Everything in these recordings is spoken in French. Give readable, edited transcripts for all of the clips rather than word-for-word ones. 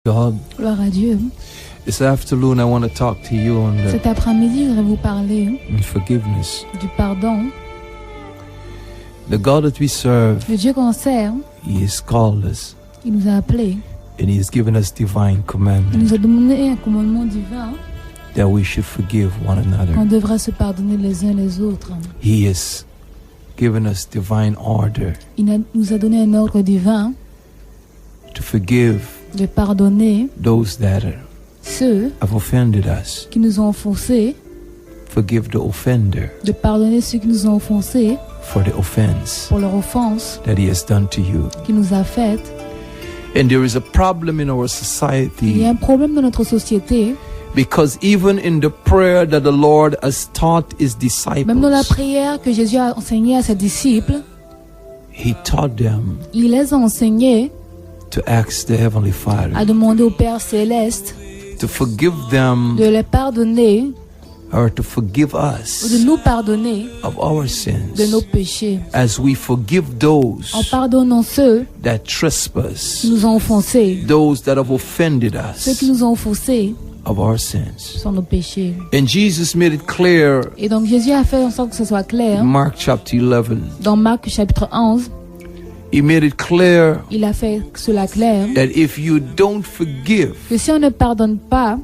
God. Gloire à Dieu. This afternoon, I want to talk to you on Cet après-midi, je voudrais vous parler forgiveness. du pardon. The God that we serve, Le Dieu qu'on sert, He has called us il nous a appelés. and He has given us divine Il commandments nous a donné un commandement divin that we should forgive one qu'on another. devrait se pardonner les uns les autres. He has given us divine order Nous a donné un ordre divin to forgive de pardonner those that ceux have offended us. qui nous ont offensés, Forgive the offender de pardonner ceux qui nous ont offensés for the offense pour leur offense that He has done to you. qu'il nous a faite. And there is a problem in our Il y society a un problème dans notre société, because even in the prayer that the Lord has taught His même dans la disciples, prière que Jésus a enseignée à ses disciples, He taught them il les a enseignés to ask the Heavenly Father à demander au Père Céleste to forgive them de les pardonner or to forgive ou us de nous pardonner of our de nos sins péchés, as we forgive en those pardonnant ceux that qui trespass, nous ont offensés, those that have offended ceux qui us nous ont offensés of our sins. sur nos péchés. And Jesus made it clear Et donc Jésus a fait en sorte que ce soit in clair. Mark chapter 11. Dans Marc chapitre 11, He made it clear il a fait cela clair that if you don't forgive que si on ne pardonne pas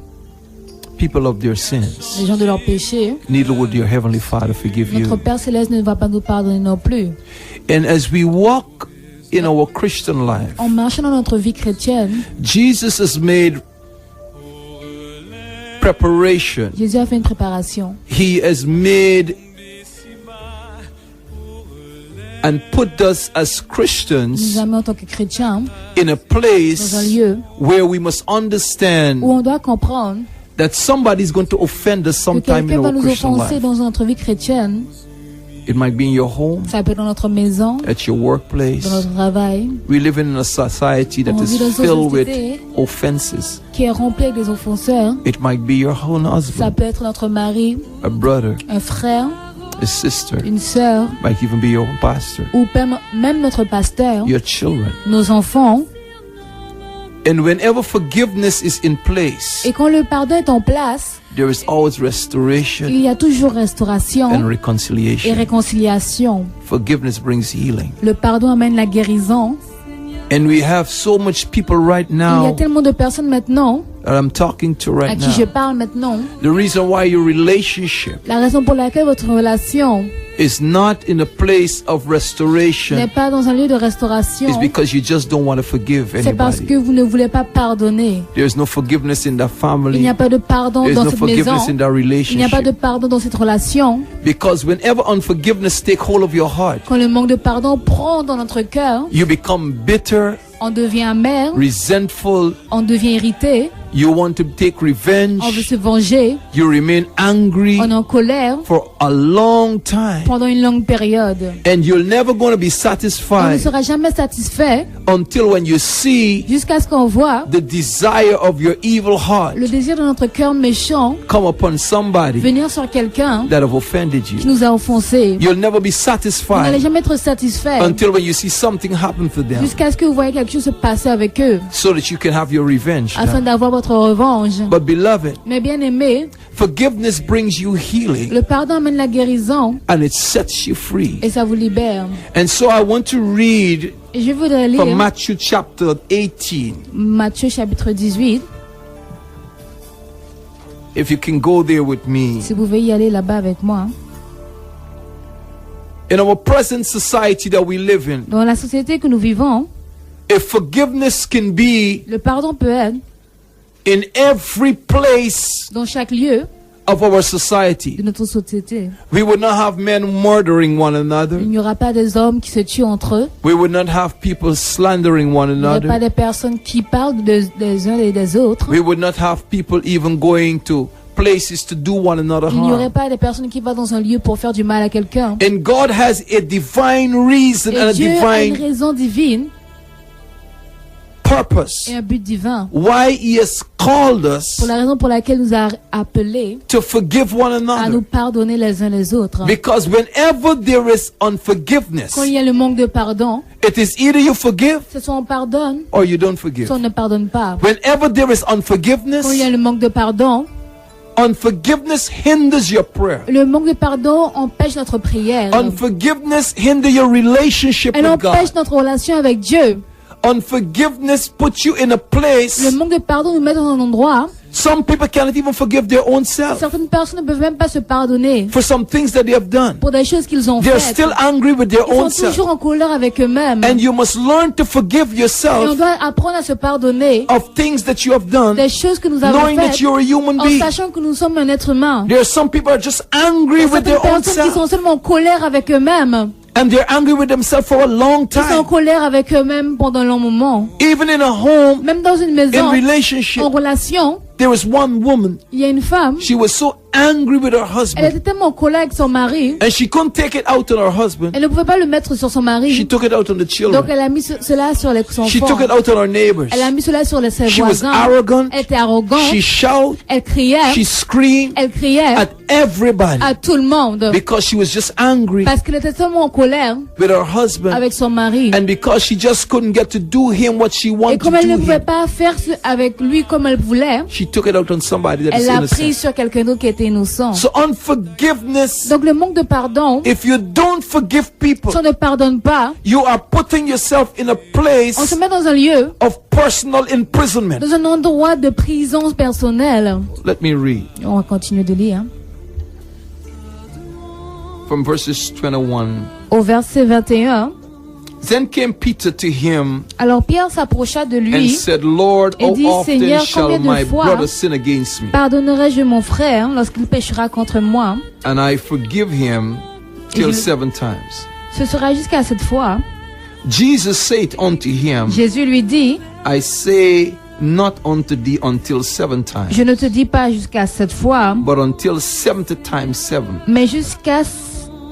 people of their les sins, gens de leurs péchés, neither would your Heavenly Father forgive notre you. Père Céleste ne va pas nous pardonner non plus. And as we walk in our Christian life, En marchant dans notre vie chrétienne, Jesus has made preparation. Jésus a fait une préparation. He has made and put us as Il nous Christians a mis en tant que chrétiens in a dans un place lieu where we must où understand on doit comprendre that somebody is going to offend us que sometime quelqu'un in va our nous Christian offenser life. dans notre vie chrétienne. It might be in your home, Ça peut être dans notre maison, at your workplace. dans notre travail, We live in a society that On is vit dans une filled with société offenses. qui est remplie avec des offenseurs. It might be your own Ça husband, peut être notre mari, a brother, un frère, a sister, une sœur, might even be your own pastor, ou même notre pasteur, your children. nos enfants. And whenever forgiveness is in place, Et quand le pardon est en place, there is always restoration il y a toujours and restauration et reconciliation. réconciliation. Forgiveness brings healing. Le pardon amène la guérison. And we have so much people right Il y a now tellement de personnes maintenant that I'm talking to à right qui je now. parle maintenant. The reason why your relationship La raison pour laquelle votre relation is not in a place of n'est restoration pas dans un lieu de restauration, is because you just don't want to forgive c'est parce anybody. que vous ne voulez pas pardonner. There's no forgiveness in that Il family. n'y a pas de pardon There's dans no cette maison. forgiveness in that Il n'y a pas de relationship. pardon dans cette relation. Because whenever unforgiveness take hold of your heart, Quand le manque de pardon prend dans notre cœur, you become bitter, on devient amer, resentful, on devient irrité, you want to take on veut revenge, se venger, you remain angry on est en colère for a long time. pendant une longue période. And you're never going to be On ne satisfied sera jamais satisfait until when you see jusqu'à ce qu'on voit the desire of your evil heart le désir de notre cœur méchant come upon somebody venir sur quelqu'un that have offended qui you. nous a offensés. You'll never be Vous n'allez satisfied jamais être satisfait until when you see something happen to them jusqu'à ce que vous voyez quelque chose se passer avec eux so that you can have your revenge. afin now. d'avoir votre revanche. But beloved, Mais bien aimé, forgiveness brings you healing le pardon amène la guérison and it sets you free. et ça vous libère. And so I want to read Et je voudrais lire from Matthew chapter 18. Matthieu chapitre 18. If you can go there with me. Si vous pouvez y aller là-bas avec moi. In our present society that we live in, Dans la société que nous vivons, if forgiveness can be le pardon peut être in every place dans chaque lieu of our de society, notre société. we would not have men murdering one Il another. n'y aura pas des hommes qui se tuent entre eux. We would not have people slandering one Il n'y aura pas another. des personnes qui parlent des uns et des autres. We would not have people even going to places to do one another Il n'y aurait harm. pas des personnes qui vont dans un lieu pour faire du mal à quelqu'un. And God has a divine reason and a Et Dieu a une divine raison divine purpose et un but divin. why He has called us Pour la raison pour laquelle il nous a appelés to forgive one à nous another. pardonner les uns les autres. Because whenever there is unforgiveness, Quand il y a le manque de pardon, it is either you forgive c'est soit on pardonne, or you don't forgive. soit on ne pardonne pas. Whenever there is Quand il y unforgiveness, a le manque de pardon, unforgiveness hinders your prayer. le manque de pardon empêche notre prière. Unforgiveness hinder your relationship Elle with God. empêche notre relation avec Dieu. Unforgiveness puts you in a place. Le manque de pardon nous met dans un endroit. Some people cannot even forgive their own self Certaines personnes ne peuvent même pas se pardonner for some things that they have done. pour des choses qu'ils ont They're faites. still angry with their Ils own sont self. toujours en colère avec eux-mêmes. And you must learn to forgive Et on yourself doit apprendre à se pardonner of things that you have done, des choses que nous avons knowing that faites you're a human en being. sachant que nous sommes un être humain. There are some people who are just angry with Certaines their own personnes qui sont self. seulement en colère avec eux-mêmes. And they're angry with themselves for a long Ils sont en time. colère avec eux-mêmes pendant un long moment. Even in a home, Même dans une in maison, relationship, en relation, there was one woman. il y a une femme, She was so angry with her elle husband. était tellement en colère avec son mari, And she couldn't take it out on her husband. elle ne pouvait pas le mettre sur son She mari. took it out on the Donc children. elle a mis cela sur les She enfants. took it out on her neighbors. Elle a mis cela sur ses She was voisins. arrogant. Elle était arrogante. She shouted. Elle criait. She screamed Elle criait at everybody à tout le monde. because she was just angry Parce qu'elle était tellement en colère with her husband. avec son mari. And because she just couldn't get to do him what she Et wanted to comme elle ne do pouvait him, pas faire avec lui comme elle voulait, she took it out on somebody that is elle l'a pris innocent. sur quelqu'un d'autre qui était innocent. So unforgiveness, Donc le manque de pardon, if you don't forgive people, si on ne pardonne pas, you are putting yourself in a on place se met dans un lieu, of personal imprisonment. dans un endroit de prison personnelle. Let me read On va continuer de lire. from verses 21. Au verset 21, Then came Peter to him alors Pierre s'approcha de and lui. said, Lord, Et how dit, often Seigneur, shall combien de my fois brother sin against me, Pardonnerai-je mon frère lorsqu'il péchera contre moi? and I forgive him till je- 7 times? Ce sera jusqu'à cette fois. Jesus said unto him, Jésus lui dit, I say not unto thee until 7 times, je ne te dis pas jusqu'à cette fois, but until 70 times 7. mais jusqu'à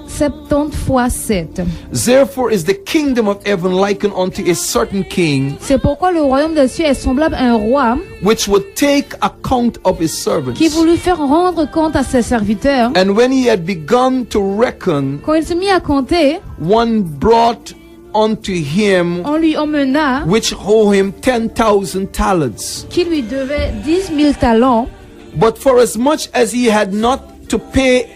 70 fois 7. Therefore is the kingdom of heaven likened unto a certain king, C'est pourquoi le royaume des cieux est semblable à un roi which would take account of his servants. qui voulut faire rendre compte à ses serviteurs. And when he had begun to reckon, Quand il se mit à compter, one brought unto him on lui emmena which owe him 10,000 talents. qui lui devait 10 000 talents. But for as much as he had not to pay,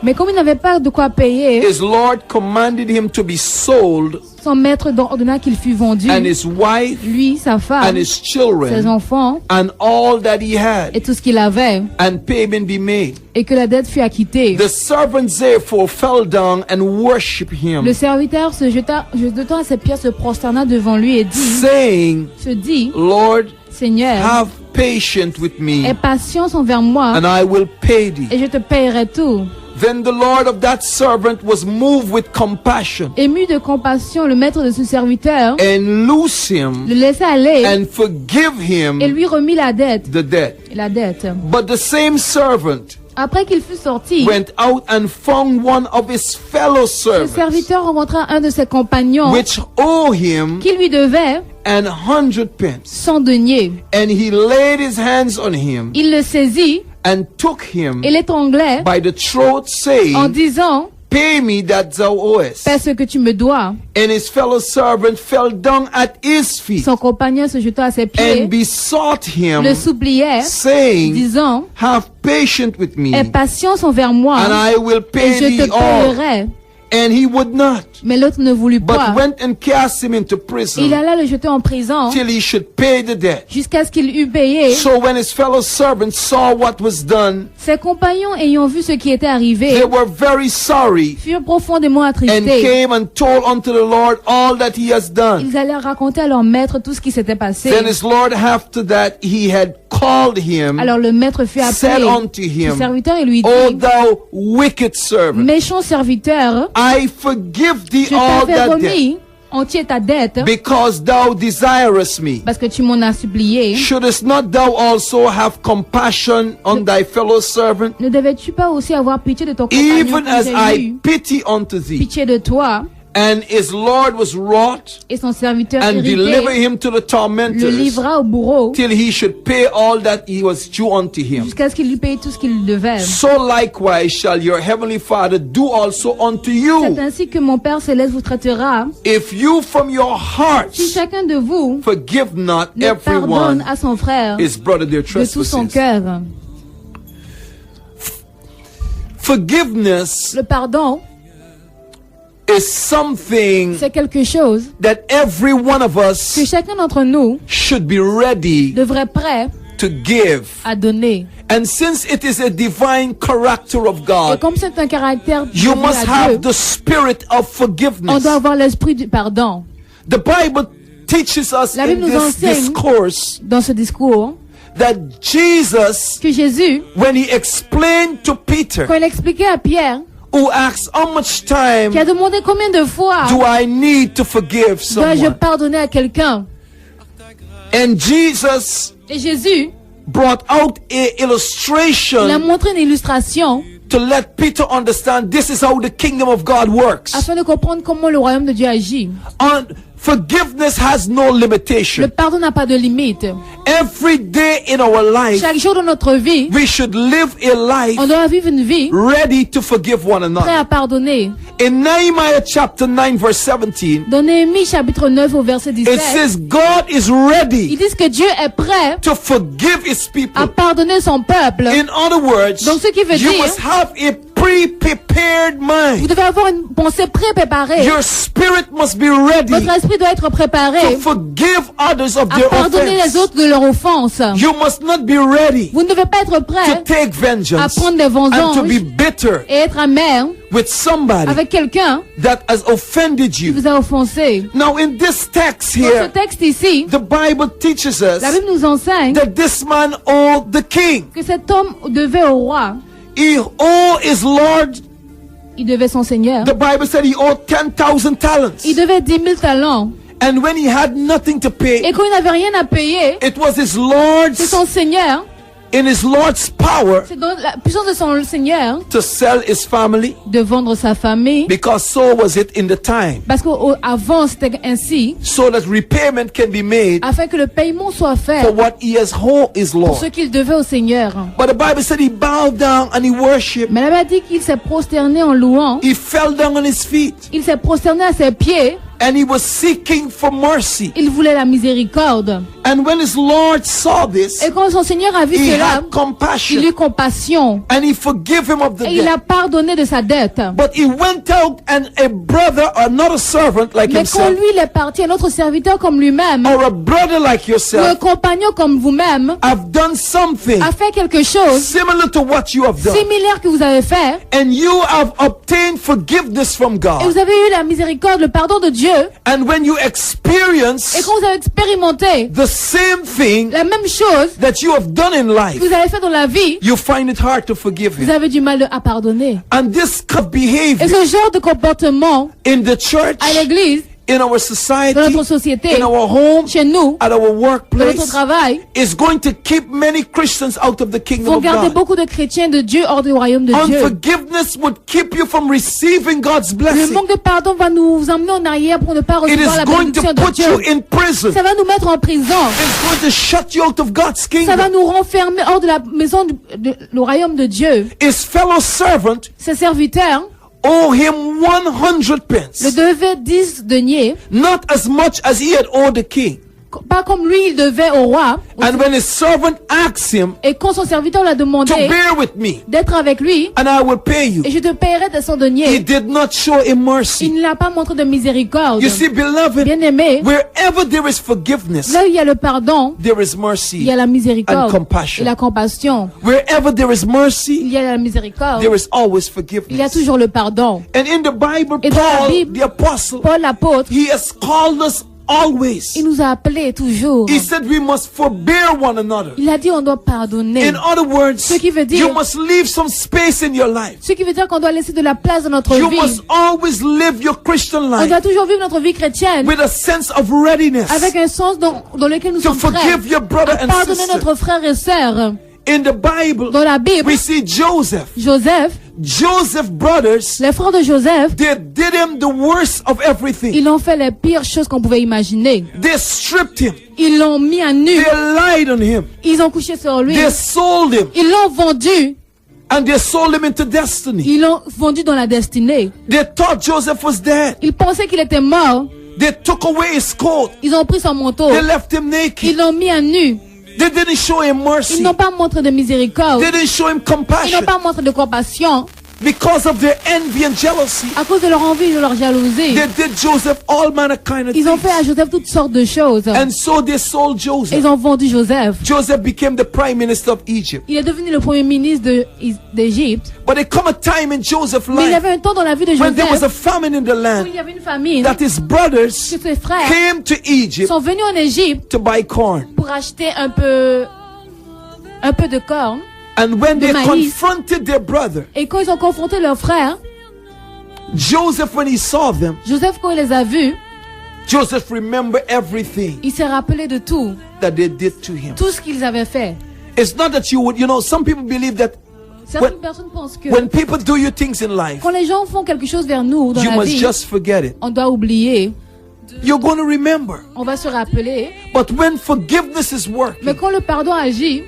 Mais comme il n'avait pas de quoi payer, his Lord commanded him to be sold, son maître ordonna qu'il fût vendu, and his wife, lui, sa and femme, his ses children, enfants and all that he had, et tout ce qu'il avait, and payment be made. et que la dette fût acquittée. The servants therefore fell down and worshipped him, Le serviteur se jetant à ses pieds, se prosterna devant lui et dit, saying, se dit, Lord, Seigneur, have patience with aie me, patience envers moi, and I will pay thee. et je te payerai tout. Then the Lord of that servant was moved with compassion, Ému de compassion, le maître de ce serviteur and loose him, le laissa aller and forgive him et lui remit la dette. the debt. La dette. But the same servant Après qu'il fut sorti, went out and found one of his fellow le servants, serviteur rencontra un de ses compagnons which owed him qui lui devait 100 pence. 100 deniers. And he laid his hands on him Il le saisit and took him et l'étranglait by the throat, en saying, disant, Pay me that thou owest. paie ce que tu me dois. And his fellow servant fell down at his feet Son compagnon se jeta à ses pieds, and besought him, le suppliait, saying, disant, Have patience with me, aie patience envers moi and I will et pay je thee te all. payerai. And he would not, Mais l'autre ne voulut but pas. went and cast him into Il prison alla le jeter en prison till he should pay the debt. jusqu'à ce qu'il eût payé. So when his fellow servants saw what was done, Ses compagnons ayant vu ce qui était arrivé, they were very sorry furent profondément and attristés. came and told unto the Lord all that he has done. Ils allèrent raconter à leur maître tout ce qui s'était passé. Then his Lord, after that he had called him, Alors le maître fut said appelé unto le him, serviteur et lui O dit, thou wicked servant, méchant serviteur, I forgive thee je all t'avais that debt, remis entier ta dette because thou desirest me. parce que tu m'en as supplié. Shouldest not thou also have compassion on thy fellow servant, Ne devais-tu pas aussi avoir pitié de ton compagnon even comme as j'ai I eu pity unto thee? pitié de toi? And his Lord was wroth et son serviteur and delivered irrité him to the le tormentors livra au bourreau till he should pay all that he was due unto him. jusqu'à ce qu'il lui paye tout ce qu'il devait. So likewise shall your heavenly Father do also unto C'est you, ainsi que mon Père céleste vous traitera if you from your si hearts chacun de vous forgive not ne pardonne everyone à son frère his brother their de tout son trespasses. cœur. Forgiveness Le pardon, is something c'est quelque chose that every one of que us chacun d'entre nous should be ready devrait être prêt to give. à donner. And since it is a divine character of Et God, comme c'est un caractère you dévolu must à Dieu, have the spirit of on forgiveness. doit avoir l'esprit du pardon. The Bible teaches us La in Bible nous this enseigne discourse dans ce discours that Jesus, que Jésus, when he explained to Peter, quand il expliquait à Pierre, who asked how much time qui a demandé combien de fois do I need to forgive dois-je someone? pardonner à quelqu'un, And Jesus et Jésus, brought out a il a illustration montré une illustration to let Peter understand this is how the kingdom of God works. afin de comprendre comment le royaume de Dieu agit. Forgiveness has no Le limitation. pardon n'a pas de limite. Every day in our life, Chaque jour de notre vie, we should live a life on doit vivre une vie ready to forgive one prêt another. à pardonner. In Nehemiah chapter 9 verse 17, Dans Néhémie chapitre 9 au verset it 17, says God is ils ready disent que Dieu est prêt to forgive his à people. pardonner son peuple. In other words, Donc, ce qui veut you dire- must have a pre-prepared Vous mind. devez avoir une pensée préparée. Your spirit must be ready Votre esprit doit être préparé to forgive others of à their pardonner les offense. autres de leur offense. You must not be ready Vous ne devez pas être to prêt take à vengeance prendre des and to vengeances be bitter et être amer with somebody avec quelqu'un that has offended qui you. vous a offensé. Now in this text Dans ce here, texte ici, the Bible teaches us la Bible nous enseigne that this man owed the king. que cet homme devait au roi, He owed his Lord. il devait son Seigneur, The Bible said he owed 10,000 talents. il devait 10 000 talents. And when he had nothing to pay, Et quand il n'avait rien à payer, it was his c'est Lord's, son Seigneur, in his Lord's power c'est dans la puissance de son Seigneur to sell his family, de vendre sa famille. because so was it in the time, Parce qu'avant c'était ainsi, so that repayment can be made afin que le paiement soit fait for what he has owed his pour Lord. ce qu'il devait au Seigneur. But the Bible said he bowed down and he worshipped. Mais la Bible dit qu'il s'est prosterné en louant, He fell down on his feet il s'est prosterné à ses pieds, and he was seeking for mercy. il voulait la miséricorde. And when his Lord saw this, Et quand son Seigneur a vu he cela, had il compassion eut compassion and he forgave him of the et il a debt. pardonné de sa dette. But he went out and a brother or not a servant like Mais quand himself lui il est parti, un autre serviteur comme lui-même, or a brother like ou un yourself compagnon comme vous-même, have done something a fait quelque chose similar to what you have done, similaire que vous avez fait, and you have obtained forgiveness from et God. vous avez eu la miséricorde, le pardon de Dieu, And when you et experience quand vous avez expérimenté the same thing la même chose that you have done in life, que vous avez fait dans la vie, you find it hard to forgive vous him. avez du mal à pardonner. And this kind of Et behavior ce genre de comportement in the church, à l'église, in our dans society, notre société, in our home, chez nous, at our dans notre workplace, travail, is going to keep many Christians out of the kingdom vont of garder God. beaucoup de chrétiens de Dieu hors du royaume de Dieu. Unforgiveness would keep you from receiving God's Le blessing. manque de pardon va nous emmener en arrière pour ne pas It recevoir is la going to bénédiction de put you Dieu. in prison. Ça va nous mettre en prison. It's going to shut you out of God's Ça va kingdom. nous renfermer hors de la maison le royaume de Dieu. His fellow servant Ses serviteurs owe him 100 pence, le devaient 10 deniers, not as much as he had owed the king. pas comme lui il devait au roi. And when his servant asked him Et quand son serviteur l'a demandé to bear with me, d'être avec lui, and I will pay you, et je te paierai de son he denier, did not show him il mercy. ne l'a pas montré de miséricorde. You see, beloved, Bien aimé, wherever there is forgiveness, là où il y a le pardon, there is il mercy. y a la miséricorde And compassion. et la compassion. Wherever there is Il mercy, y a la miséricorde, there is always il y a forgiveness. toujours le pardon. And in the Bible, Et dans la Paul, Bible, the apostle, Paul l'apôtre, he has called us always. il nous a appelés toujours. He said we must forbear one another. Il a dit on doit pardonner. In other words, Ce qui veut dire- you must leave some space in your life. Ce qui veut dire qu'on doit laisser de la place dans notre You vie. must always live your Christian On life doit toujours vivre notre vie chrétienne with a sense of readiness avec un sens dans lequel nous to sommes prêts forgive your brother à and pardonner sister. notre frère et sœur. In the Bible, Dans la Bible, we see Joseph. Joseph, Joseph's brothers, Les frères de Joseph, they did him the worst of everything. ils ont fait les pires choses qu'on pouvait imaginer. They stripped him. Ils l'ont mis à nu. They lied on him. Ils ont couché sur lui. They sold him. Ils l'ont vendu. And they sold him into destiny. Ils l'ont vendu dans la destinée. They thought Joseph was dead. Ils pensaient qu'il était mort. They took away his coat. Ils ont pris son manteau. They left him Ils naked. l'ont mis à nu. They didn't show him Ils mercy. n'ont pas montré de miséricorde. They didn't show him Ils n'ont compassion pas montré de compassion. because of their envy and jealousy. À cause de leur envie et de leur jalousie. They did Joseph all manner kind of Ils ont fait à things. Joseph toutes sortes de choses. And so they sold Joseph. Ils ont vendu Joseph. Joseph became the prime minister of Egypt. Il est devenu le premier ministre d'Égypte. But there come a time in Joseph's Mais il y life avait un temps dans la vie de when there was a Joseph famine in the où land il y avait une famine. that his brothers Que ses frères came to Egypt sont venus en Égypte to buy corn. pour acheter un peu de corn. And when De they maïs. confronted their brother, Et quand ils ont confronté leurs frères, Joseph, when he saw them, Joseph, quand il les a vus, Joseph remembered everything il s'est rappelé de tout. that they did to him. Tout ce qu'ils avaient fait. It's not that you would, some people believe that Certaines personnes pensent que when people do you things in life, quand les gens font quelque chose vers nous dans you la must vie, just forget it. on doit oublier. You're going to remember. On va se rappeler. But when forgiveness is Mais working, quand le pardon agit,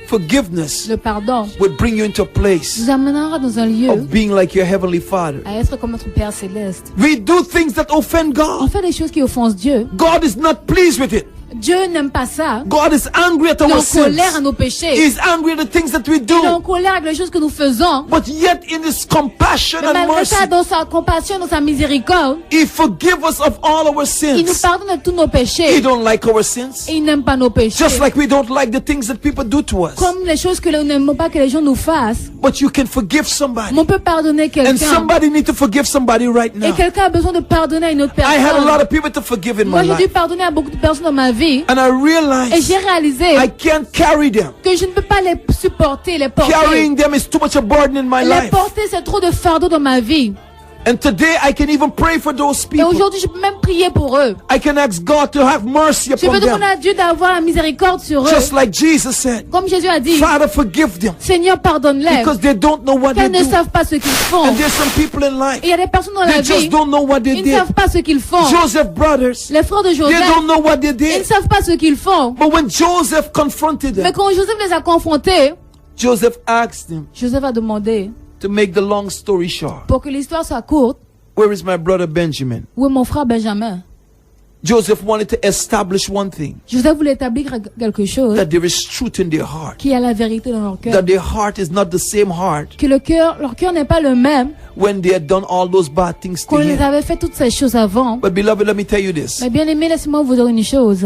forgiveness le pardon would bring you into a place nous amènera dans un lieu of being like your heavenly Father. à être comme notre Père Céleste. We do things that offend On God. fait des choses qui offensent Dieu. God is not pleased with it. Dieu n'aime pas ça. God is angry at Il est our en sins. colère à nos péchés. He's angry at the things that we Il est en do. colère avec les choses que nous faisons. But yet in his compassion Mais and malgré mercy, ça, dans sa compassion, dans sa miséricorde, he forgives us of all our il nous sins. pardonne de tous nos He péchés. don't like our sins. Et il n'aime pas nos péchés. Just like we don't like the things that people do to us. Comme les choses que nous n'aimons pas que les gens nous fassent. But you can forgive somebody. Mais on peut pardonner And quelqu'un. somebody need to forgive somebody right Et now. quelqu'un a besoin de pardonner à une autre I had a lot personne. of people to forgive in Moi, my j'ai dû life. pardonner à beaucoup de personnes dans ma vie. And I Et realized j'ai réalisé I can't carry them. que je ne peux pas les supporter, les porter. Carrying them is too much a burden in my Les life. porter, c'est trop de fardeau dans ma vie. And today I can even pray for those Et people. aujourd'hui, je peux même prier pour eux. I can ask God to have mercy Je upon peux demander them. à Dieu d'avoir la miséricorde sur eux. Just like Jesus said, Comme Jésus a dit, Father, forgive them Seigneur, pardonne-les. because they don't know what they Elles ne do. savent pas ce qu'ils font. And there's some people in life, Et il y a des personnes dans la they vie, just don't know what they ils ne did. savent pas ce qu'ils font. Joseph brothers, Les frères de they Joseph, don't know what they ils ne did. savent pas ce qu'ils font. But when Joseph confronted Mais them, quand Joseph les a confrontés, Joseph asked them, Joseph a demandé, to make the long story short, pour que l'histoire soit courte, where is my brother Benjamin? où est mon frère Benjamin? Joseph wanted to establish one thing, Joseph voulait établir quelque chose, that there is truth in their heart, qui a la vérité dans leur cœur. that their heart is not the same heart Que leur cœur n'est pas le même when they had done all those bad things to qu'on les him. avait fait toutes ces choses avant. But beloved, let me tell you this. Mais bien aimé, laissez-moi vous dire une chose.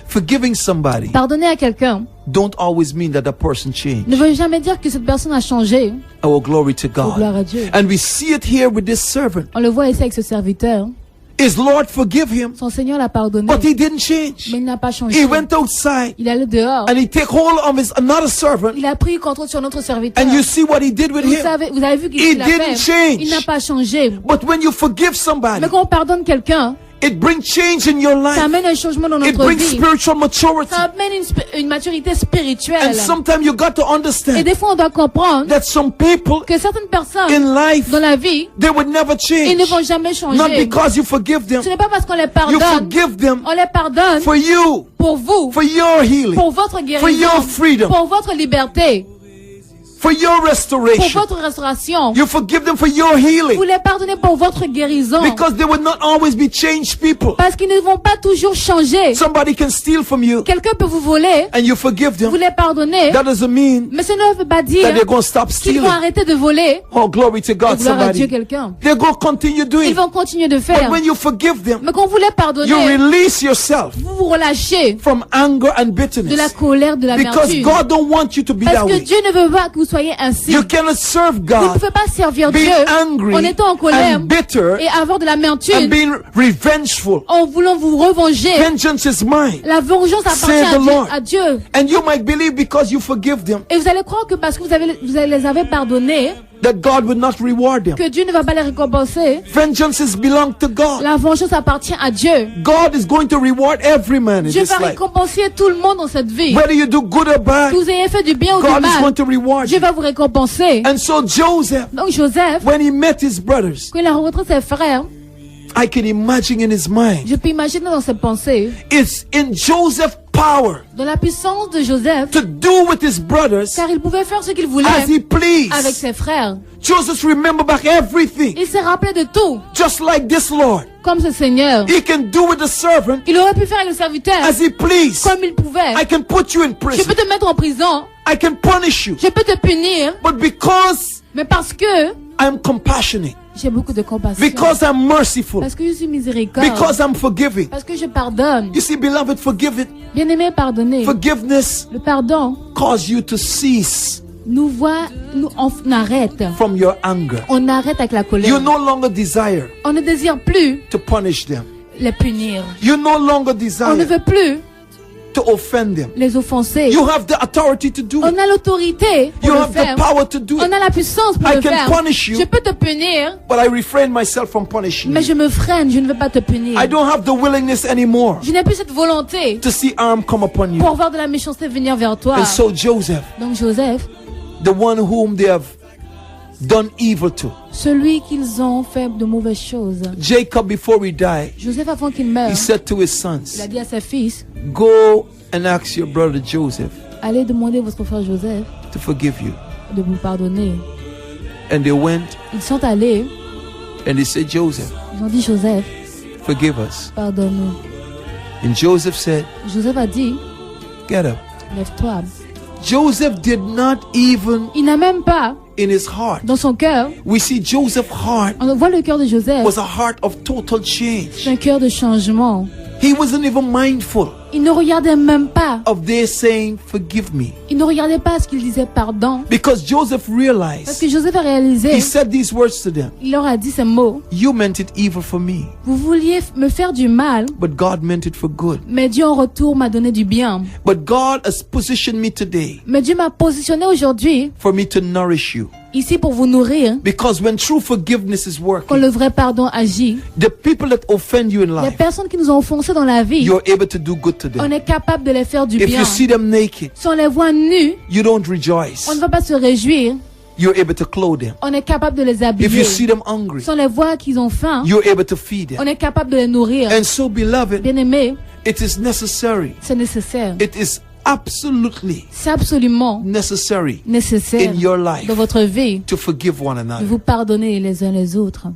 Forgiving somebody Pardonner à quelqu'un don't always mean that the person ne changed. veut jamais dire que cette personne a changé. Our glory to Oh, gloire God. à Dieu. And we see it here with this servant. On le voit ici avec ce serviteur. His Lord forgive him, Son Seigneur l'a pardonné, but he didn't change. mais il n'a pas changé. He went outside Il allait dehors. and he take hold of another servant, Il a pris contrôle sur notre serviteur. and you see what he did with Vous him. avez vu He qu'il a didn't fait. change. Il n'a pas changé. But when you forgive somebody, Mais quand on pardonne quelqu'un, it brings change in your ça life. amène un changement dans It notre brings vie. spiritual maturity. Ça amène une maturité spirituelle. And sometimes you got to Et understand des fois, on doit comprendre that some people que certaines personnes in life, dans la vie, they would never ils ne change. vont jamais changer. Not because you forgive them. Ce n'est pas parce qu'on les You pardonne. forgive them On les pardonne for you, pour vous, for your healing, pour votre for guérison, your freedom, pour votre liberté, for your pour restoration. votre restauration. You forgive them for your Vous healing les pardonnez pour votre guérison. because they will not always be changed people. Parce qu'ils ne vont pas toujours changer. Somebody can steal from you Quelqu'un peut vous voler, and you forgive vous them. les pardonnez, That doesn't mean mais cela ne veut pas dire that they're going to stop qu'ils vont stealing. arrêter de voler. Oh, glory to Et God, gloire à Dieu somebody. quelqu'un. They're going to continue doing Ils it. vont continuer de But faire. when you forgive them, Mais quand vous les you pardonnez, release yourself vous vous relâchez from anger and de la bitterness. colère, de Because l'amertume. God don't want you to be Parce that que way. Dieu ne veut pas que vous soyez ainsi. You cannot serve Vous ne God pouvez pas servir being Dieu angry en étant en colère and bitter et avoir de and l'amertume, being revengeful. en voulant vous revenger. Vengeance is mine. La vengeance appartient Save the Lord. à Dieu. And you might believe because you forgive them Et vous allez croire que parce que vous les avez pardonnés, that God would not reward them. que Dieu ne va pas les récompenser. Vengeances belong to God. La vengeance appartient à Dieu. God is going to reward every man in Dieu this va life. récompenser tout le monde dans cette vie. Whether you do good or bad, Que vous ayez fait du bien ou du God is going mal, to reward Dieu you. va vous récompenser. And so Joseph, Donc Joseph, when he met his brothers, quand il a rencontré ses frères, I can imagine in his mind, je peux imaginer dans ses pensées, it's in Joseph's power dans la puissance de Joseph, to do with his brothers car il pouvait faire ce qu'il voulait as he avec pleased. ses frères. Joseph remember back everything, Il s'est rappelé de tout, just like this Lord. comme ce Seigneur. He can do with the servant Il aurait pu faire avec le serviteur as he pleased. comme il pouvait. I can put you in Je prison. peux te mettre en prison, I can punish you. je peux te punir, But because mais parce que I'm compassionate, j'ai beaucoup de compassion, because I'm merciful, parce que je suis miséricordieux, because I'm forgiving. parce que je pardonne. You see, beloved, Bien-aimé, pardonnez. forgiveness Le pardon cause you to cease on arrête. from your anger. On arrête avec la colère. You no longer desire On ne désire plus to punish them. les punir. You no longer On ne desire veut plus to offend them. les offenser. You have the authority to do On it. a l'autorité pour You le have the faire. power to do On it. a la puissance pour I le can faire. punish you. Je peux te punir, But I refrain myself from punishing mais you. je me freine. Je ne veux pas te punir. I don't have the willingness anymore Je n'ai plus cette volonté to see harm come upon you. pour voir de la méchanceté venir vers toi. And so Joseph, Donc Joseph, the one whom they have done evil to, celui qu'ils ont fait de mauvaises choses. Jacob, before he died, Joseph, avant qu'il he meure, said to his il a sons, dit à ses fils, go and ask your brother Joseph allez demander à votre frère Joseph to forgive you. de vous pardonner. And they went Ils sont allés, and they said, Joseph, ils ont dit, Joseph, forgive us. pardonne-nous. And Joseph said, Joseph a dit, get up. lève-toi. Joseph did not even Il n'a même pas, in his heart. dans son cœur, We see Joseph's heart on voit le cœur de Joseph, was a heart of total c'est change. un cœur de changement. He wasn't even mindful Il ne regardait même pas, of their saying, forgive me. il ne regardait pas ce qu'il disait pardon. Because Joseph Parce realized, que Joseph a réalisé, he said these words to them, il leur a dit ces mots, you meant it evil for me, vous vouliez me faire du mal, but God meant it for good. mais Dieu en retour m'a donné du bien. But God has positioned me today Mais Dieu m'a positionné aujourd'hui, for me to nourish you. ici pour vous nourrir. Because when true forgiveness is Quand working, le vrai pardon agit, the people that offend you in les life, personnes qui nous ont offensés dans la vie, you're able to do good to on them. est capable de les faire du If bien. you see them naked, Si on les voit nus, you don't on rejoice. ne va pas se réjouir. You're able to clothe them. On est capable de les If you habiller. see them hungry, Si on les voit qu'ils ont faim, you're able to feed on them. est capable de les nourrir. And so, beloved, Bien aimé, it is necessary. c'est nécessaire. It is absolutely C'est absolument necessary nécessaire in your life dans votre vie to forgive one de another. vous pardonner les uns les autres.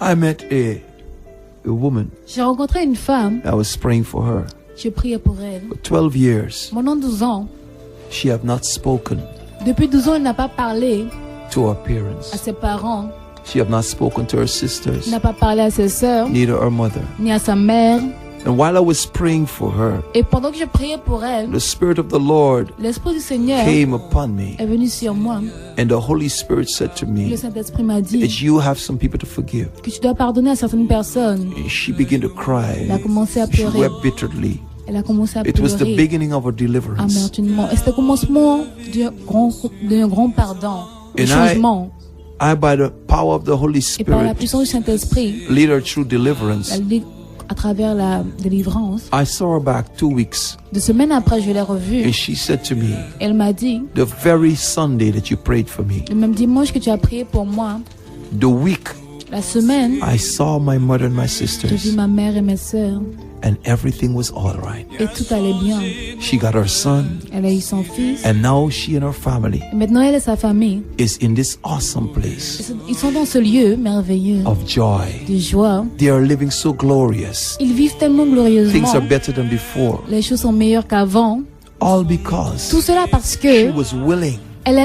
I met a woman. J'ai rencontré une femme, I was praying for her. je priais pour elle. For 12 years, Pendant 12 ans, she have not spoken depuis 12 ans, elle n'a pas parlé to her à parents. ses parents, She have not spoken to her elle sisters, n'a pas parlé à ses sœurs, neither her mother. ni à sa mère. And while I was praying for her, Et pendant que je priais pour elle, the Spirit of the Lord l'Esprit du Seigneur came upon me. est venu sur moi. And the Holy Spirit said to Le me, Saint-Esprit m'a dit that you have some people to forgive. que tu dois pardonner à certaines personnes. And she began to cry. Elle a commencé à She pleurer. wept bitterly. Elle a commencé à It was the pleurer beginning of her deliverance. amertument. Et c'était le commencement d'un grand pardon, d'un And changement. I, by the power of the Holy Et par la Spirit, puissance du Saint-Esprit, lead her through deliverance. à travers la délivrance, I saw her back 2 weeks, 2 semaines après, je l'ai and revue. she said to me, Elle m'a dit, the very Sunday that you prayed for me, le même dimanche que tu as prié pour moi, the week la semaine, I saw my mother and my j'ai vu sisters, ma mère et mes sœurs, and everything was all right. et tout allait bien. She got her son, Elle a eu son fils, and now she and her family et maintenant elle et sa famille, is in this awesome place ils sont dans ce lieu merveilleux of joy. de joie. They are living so glorious. Ils vivent tellement Things glorieusement. are better than before. Les choses sont meilleures qu'avant. All Tout because cela parce she que was willing elle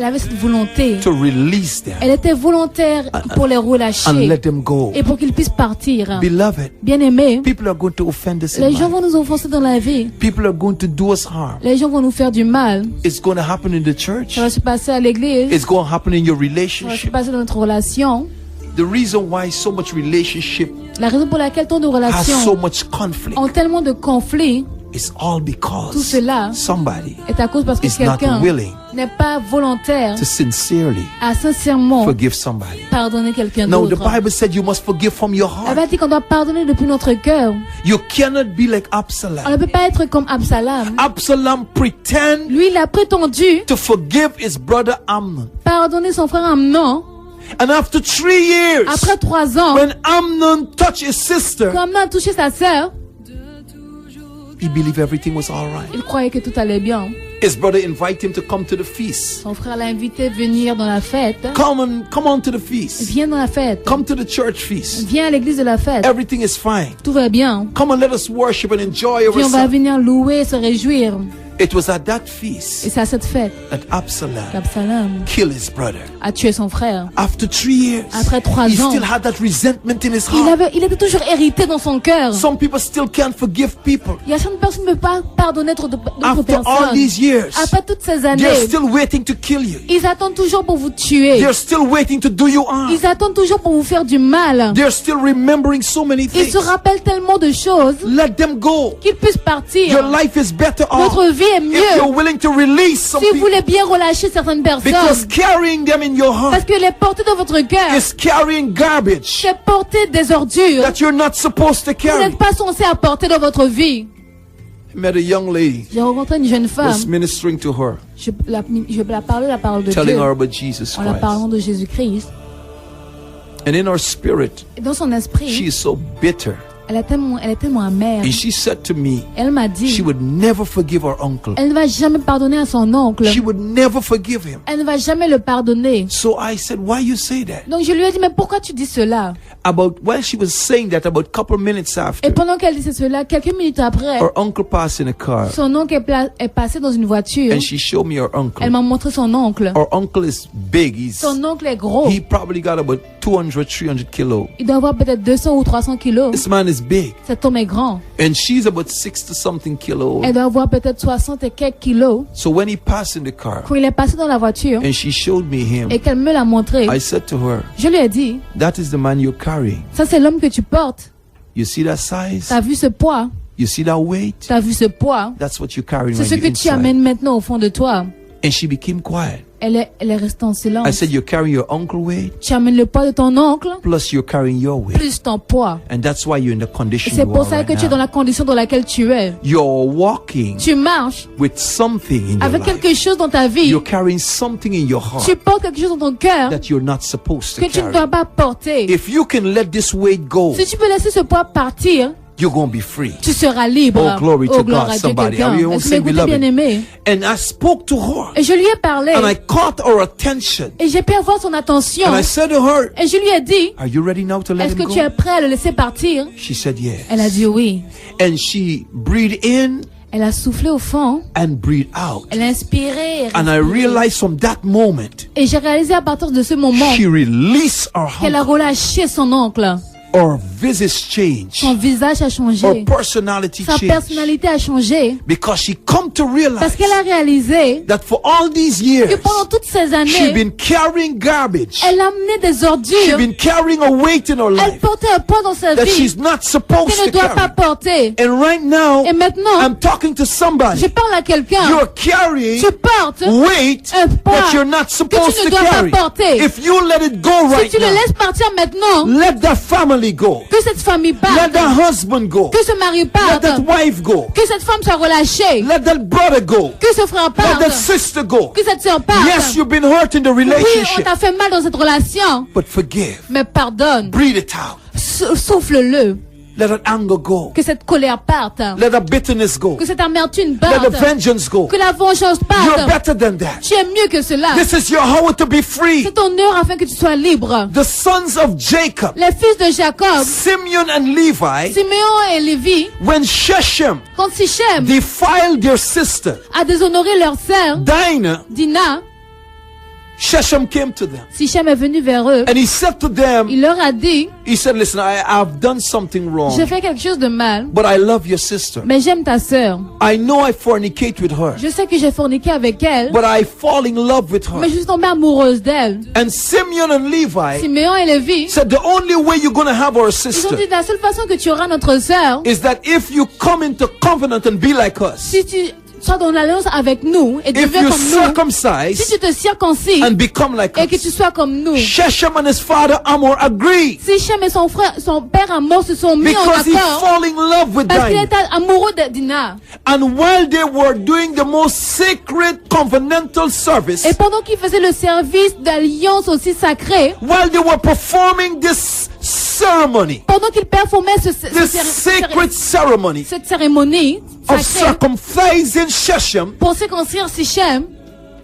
avait cette volonté. to release them Elle était volontaire pour les and relâcher let them go. et pour qu'ils puissent partir. Beloved, Bien aimés, people are going to offend us in les gens life. vont nous offenser dans la vie. People are going to do us harm. Les gens vont nous faire du mal. It's going to happen in the church. Ça va se passer à l'église. It's going to happen in your Ça va se relationship. passer dans notre relation. The reason why so much relationship La raison pour laquelle tant de has so relations much conflict ont tellement de conflits, It's all Tout because cela somebody est à cause parce que is not quelqu'un willing n'est pas volontaire to sincerely à sincèrement forgive somebody. pardonner quelqu'un Now, the d'autre. Bible said you must forgive from your La heart. Bible dit qu'on doit pardonner depuis notre cœur. You cannot be like On Absalom. ne peut pas être comme Absalom. Absalom pretend Lui, il a prétendu to forgive his brother Amnon. pardonner son frère Amnon. And after 3 years, Après 3 ans, when Amnon touched his sister, quand Amnon a touché sa sœur, he believed everything was all right. il croyait que tout allait bien. His brother invited him to come to the feast. Son frère l'a invité à venir dans la fête. Come on to the feast. Viens dans la fête. Come to the church feast. Viens à l'église de la fête. Everything is fine. Tout va bien. Come on, let us worship and enjoy Puis on va ourselves. venir louer et se réjouir. It was at that Et feast c'est à cette fête that Absalom qu'Absalom killed his brother. a tué son frère. After 3 years, Après 3 he ans, still had that resentment in his heart. il était toujours hérité dans son cœur. Some people still can't forgive people. Il y a certaines personnes qui ne peuvent pas pardonner d'autres After all personnes. these years, Après toutes ces they're années, still waiting to kill you. ils attendent toujours pour vous tuer. They're still waiting to do you harm. Ils attendent toujours pour vous faire du mal. They're still remembering so many Ils things. se rappellent tellement de choses Let them go. qu'ils puissent partir. Your life is better off Votre vie est if you're mieux willing to release some si vous people. voulez bien relâcher certaines Because personnes. carrying them in your Parce heart que les porter dans votre cœur, is carrying garbage c'est porter des ordures. that you're not supposed to Vous carry. n'êtes pas censé apporter dans votre vie. I met a young lady, J'ai rencontré une jeune femme. was ministering to her, Je la parlais la parole de telling Dieu her about Jesus en la parlant Christ. de Jésus-Christ. And in her spirit, Et dans son she esprit, is so bitter. elle est tellement amère. And she said to me, Elle m'a she dit, would never forgive her uncle. elle ne va jamais pardonner à son oncle. She would never forgive him. Elle ne va jamais le pardonner. So I said, why you say that? Donc je lui ai dit, mais pourquoi tu dis cela? While she was saying that, about a couple minutes after, Et pendant qu'elle disait cela, quelques minutes après, her uncle passed in a car, son oncle est passé dans une voiture. and she showed me her Elle uncle. m'a montré son oncle. Her uncle is big. Son oncle est gros. He probably got about 200, 300 kilos. Il doit avoir peut-être 200 ou 300 kilos. This man is big. Cet homme est grand. And she's about 60 something kilos. Elle doit avoir peut-être 60 et quelques kilos. So when he passed in the car, Quand il est passé dans la voiture and she showed me him, et qu'elle me l'a montré, I said to her, je lui ai dit, that is the man you're carrying. ça c'est l'homme que tu portes. You see that size? T'as vu ce poids? You see that weight? T'as vu ce poids? That's what you're carrying C'est on ce the que tu inside. amènes maintenant au fond de toi. And she became quiet. Elle est restée en I silence. said, you're carrying your uncle weight, Tu amènes le poids de ton oncle, plus you're carrying your weight. plus ton poids. And that's why you're in the Et condition c'est you pour are ça right que tu es dans now. la condition dans laquelle tu es. You're walking Tu marches with something in your avec life. quelque chose dans ta vie. You're carrying something in your Tu heart portes quelque chose dans ton cœur that you're not supposed to que tu ne carry. dois pas porter. If you can let this weight go, Si tu peux laisser ce poids partir, you're going to be free. tu seras libre. Oh, glory to gloire God, à Dieu, somebody. quelqu'un. Are you Est-ce que saying, vous beloved? bien aimé? And I spoke to her, Et je lui ai parlé. and I caught her attention. Et j'ai pu avoir son attention. And I said to her, Et je lui ai dit, are you ready now to let est-ce him que tu es go? prêt à le laisser partir? She said yes. Elle a dit oui. And she breathed in Elle a soufflé au fond. and breathed out. Elle a inspiré. And I realized from that moment, Et j'ai réalisé à partir de ce moment she released her qu'elle a uncle. relâché son oncle. Her visage changed. Son visage a Her changé. personality Sa changed. personnalité a changé. Because she come to Parce realize qu'elle a réalisé that for all these que years, pendant toutes ces she'd années, been carrying garbage. elle amenait des She'd ordures. been carrying a weight in her Elle life portait un poids dans sa that vie she's not supposed qu'elle ne to doit pas carry. porter. And right now, Et maintenant, I'm talking to je somebody. parle à quelqu'un. You're carrying Tu portes. weight un poids that you're not supposed que tu ne to dois pas carry. porter. If you let it go Si right tu le now, laisses partir maintenant, let that family go. que cette famille Let parte, that husband go. que ce mari Let parte, that wife go. que cette femme soit relâchée, Let that brother go. que ce frère Let parte, that sister go. que cette sœur parte. Yes, you've been hurt in the Oui, on relationship, t'a fait mal dans cette relation, but forgive. mais pardonne, Breathe it out. souffle-le, Let that anger go. que cette colère parte, Let that bitterness go. que cette amertume Let the parte, vengeance go. que la vengeance You're parte. better than that. Tu es mieux que cela. This is your hour to be free. C'est ton heure afin que tu sois libre. The sons of Jacob, Les fils de Jacob, Simeon and Levi, Siméon et Lévi, when Shechem quand Sichem defiled their sister, a déshonoré leur sœur, Dinah, Dina, Shechem came to them Sichem est venu vers eux. and he said to them, Il leur a dit, he said, listen, I've done something wrong, j'ai fait quelque chose de mal, but I love your sister. mais j'aime ta sœur. I know I fornicate with her, Je sais que j'ai forniqué avec elle, but I fall in love with her. mais je suis tombée amoureuse d'elle. And Simeon and Levi Siméon et Lévi, said, the only way you're going to have our ils ont sister dit, la seule façon que tu auras notre sœur, is that if you come into covenant and be like us, si tu sois dans l'alliance avec nous et if deviens you comme nous, si circumcise tu te circoncis and become like et que tu us. sois comme nous. Shechem and his father Hamor agreed Sichem et son frère, son père Hamor se sont mis en because he accord fall in love with parce qu'il Dinah. était amoureux de Dinah. And while they were doing the most sacred covenantal service, Et pendant qu'il faisait le service d'alliance aussi sacré, while they were performing this ceremony, pendant qu'il performait this sacred ceremony cette cérémonie of sacrée circumcising Shechem, pour circoncire Sichem,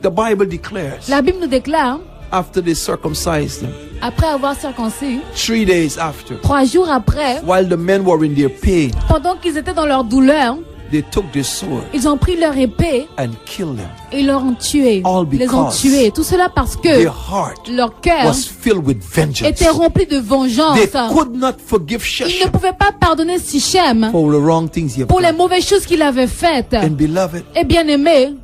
the Bible declares, la Bible nous déclare, after they circumcised them, après avoir circoncis, 3 days after, 3 jours après, while the men were in their pain, pendant qu'ils étaient dans leur douleur, they took their sword ils ont pris leur épée and killed them. et ils leur ont tué. All Ils les ont because tués. Tout cela parce que Their heart leur cœur was filled with vengeance. était rempli de vengeance. They could not forgive Ils ne Shechem pouvaient pas pardonner Sichem for the wrong things he had pour les done. mauvaises choses qu'il avait faites. And beloved, Et bien aimé,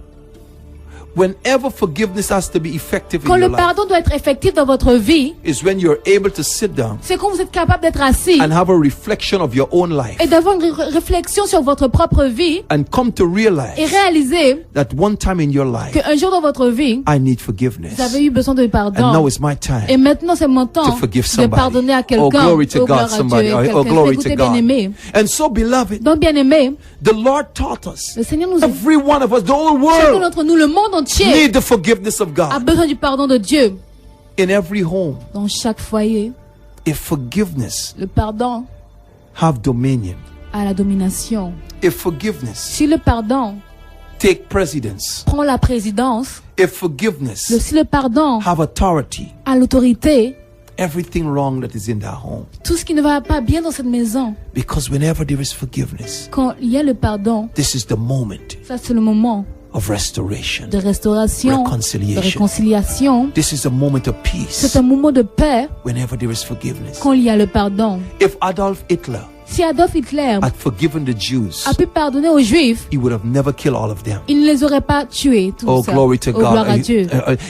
whenever forgiveness has to be effective quand in le your life, pardon doit être effectif dans votre vie, is when you're able to sit down c'est quand vous êtes capable d'être assis and have a reflection of your own life et d'avoir une réflexion sur votre propre vie and come to et realize réaliser that one time in your life qu'un jour dans votre vie, I need forgiveness, vous avez eu besoin de and now pardon. is my Et time maintenant, c'est mon temps to forgive de somebody. pardonner à Oh, quelqu'un. glory to Oh, God, gloire à somebody. Dieu. Oh, glory to Écoutez, God. bien-aimé. And so, beloved, Donc, bien-aimé, the Lord taught us, le Seigneur nous a every one of us, the whole chacun world d'entre nous, le monde entier, need the forgiveness of a God. besoin du pardon de Dieu. In every home, Dans chaque foyer, if forgiveness le pardon have dominion, a la domination. if forgiveness Si le pardon take precedence, prend la présidence, if forgiveness si le pardon have authority, a l'autorité, everything wrong that is in that home. tout ce qui ne va pas bien dans cette maison, Because whenever there is forgiveness, quand il y a le pardon, this is the moment ça c'est le moment of restoration, de restauration, de reconciliation. réconciliation. This is a moment of C'est peace un moment de paix whenever there is forgiveness. quand il y a le pardon. If Adolf Hitler Si Adolf Hitler had forgiven the Jews, a pu pardonner aux Juifs, he would have never killed all of them. il ne les aurait pas tués tous. Oh, glory to Gloire à God. Dieu.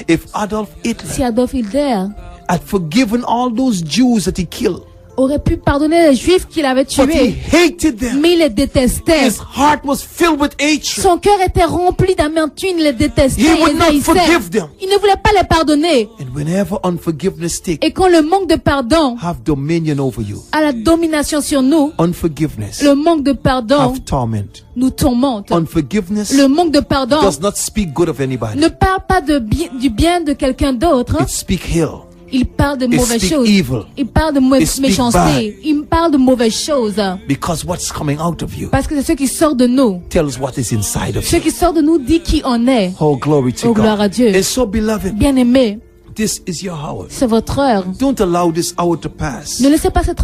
If Adolf Si Hitler Adolf Hitler had forgiven all those Jews that he killed, aurait pu pardonner les Juifs qu'il avait but he tués, hated them, mais il les détestait. his heart was filled with hatred. Son cœur était rempli d'amertume, il les détestait, He il would les not haïssait. forgive them. Il ne voulait pas les pardonner. And whenever unforgiveness takes Et quand le manque de pardon have dominion over you, a la domination sur nous, unforgiveness le manque de pardon have torment. nous tourmente. Unforgiveness Le manque de pardon does not speak good of anybody. ne parle pas du bien de quelqu'un d'autre. It speak ill. Il parle de It mauvaises speak choses. evil. Il parle de It speak méchanceté. Il parle de mauvaises choses. Because what's coming out of you Parce que c'est ce qui sort de nous. tells what is inside of Ce you. qui sort de nous dit qui on est. Oh, glory to Oh, gloire à God. Dieu. And so, beloved, Bien-aimé, this is your hour. c'est votre heure. Don't allow this hour to pass Ne laissez pas cette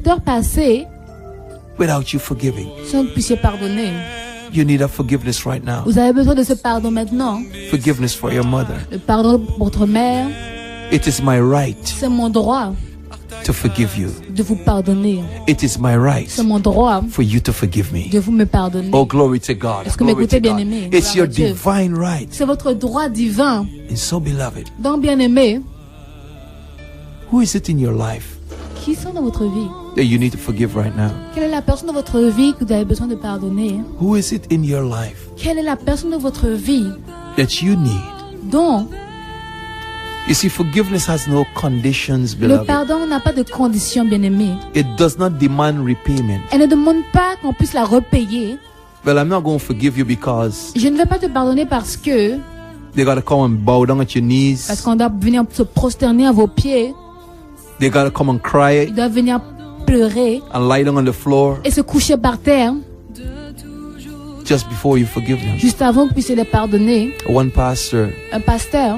heure passer without you forgiving. sans que vous puissiez pardonner. You need a forgiveness right now. Vous avez besoin de ce pardon maintenant. Forgiveness for your mother. Le pardon pour votre mère, It is my right c'est mon droit to forgive you. de vous pardonner. It is my right C'est mon droit for you to forgive me. de vous me pardonner. Oh, glory to God. Est-ce que Glory m'écoutez, to God. bien-aimé? It's Gloire your à Dieu. divine right. C'est votre droit divin. And so, beloved, Donc, bien-aimé, who is it in your life qui sont dans votre vie? that you need to forgive right now? Quelle est la personne de votre vie que vous avez besoin de pardonner? Who is it in your life Quelle est la personne de votre vie that you need? dont You see, forgiveness has no conditions, le beloved. pardon n'a pas de condition, bien-aimé? It does not demand repayment. Elle ne demande pas qu'on puisse la repayer. Well, I'm not going to forgive you because Je ne vais pas te pardonner parce que they got to come and bow down at your knees. parce qu'on doit venir se prosterner à vos pieds, They got to come and cry ils doivent venir pleurer and lie down on the floor et se coucher par terre just before you forgive them. juste avant que vous puissiez les pardonner. One pastor, Un pasteur,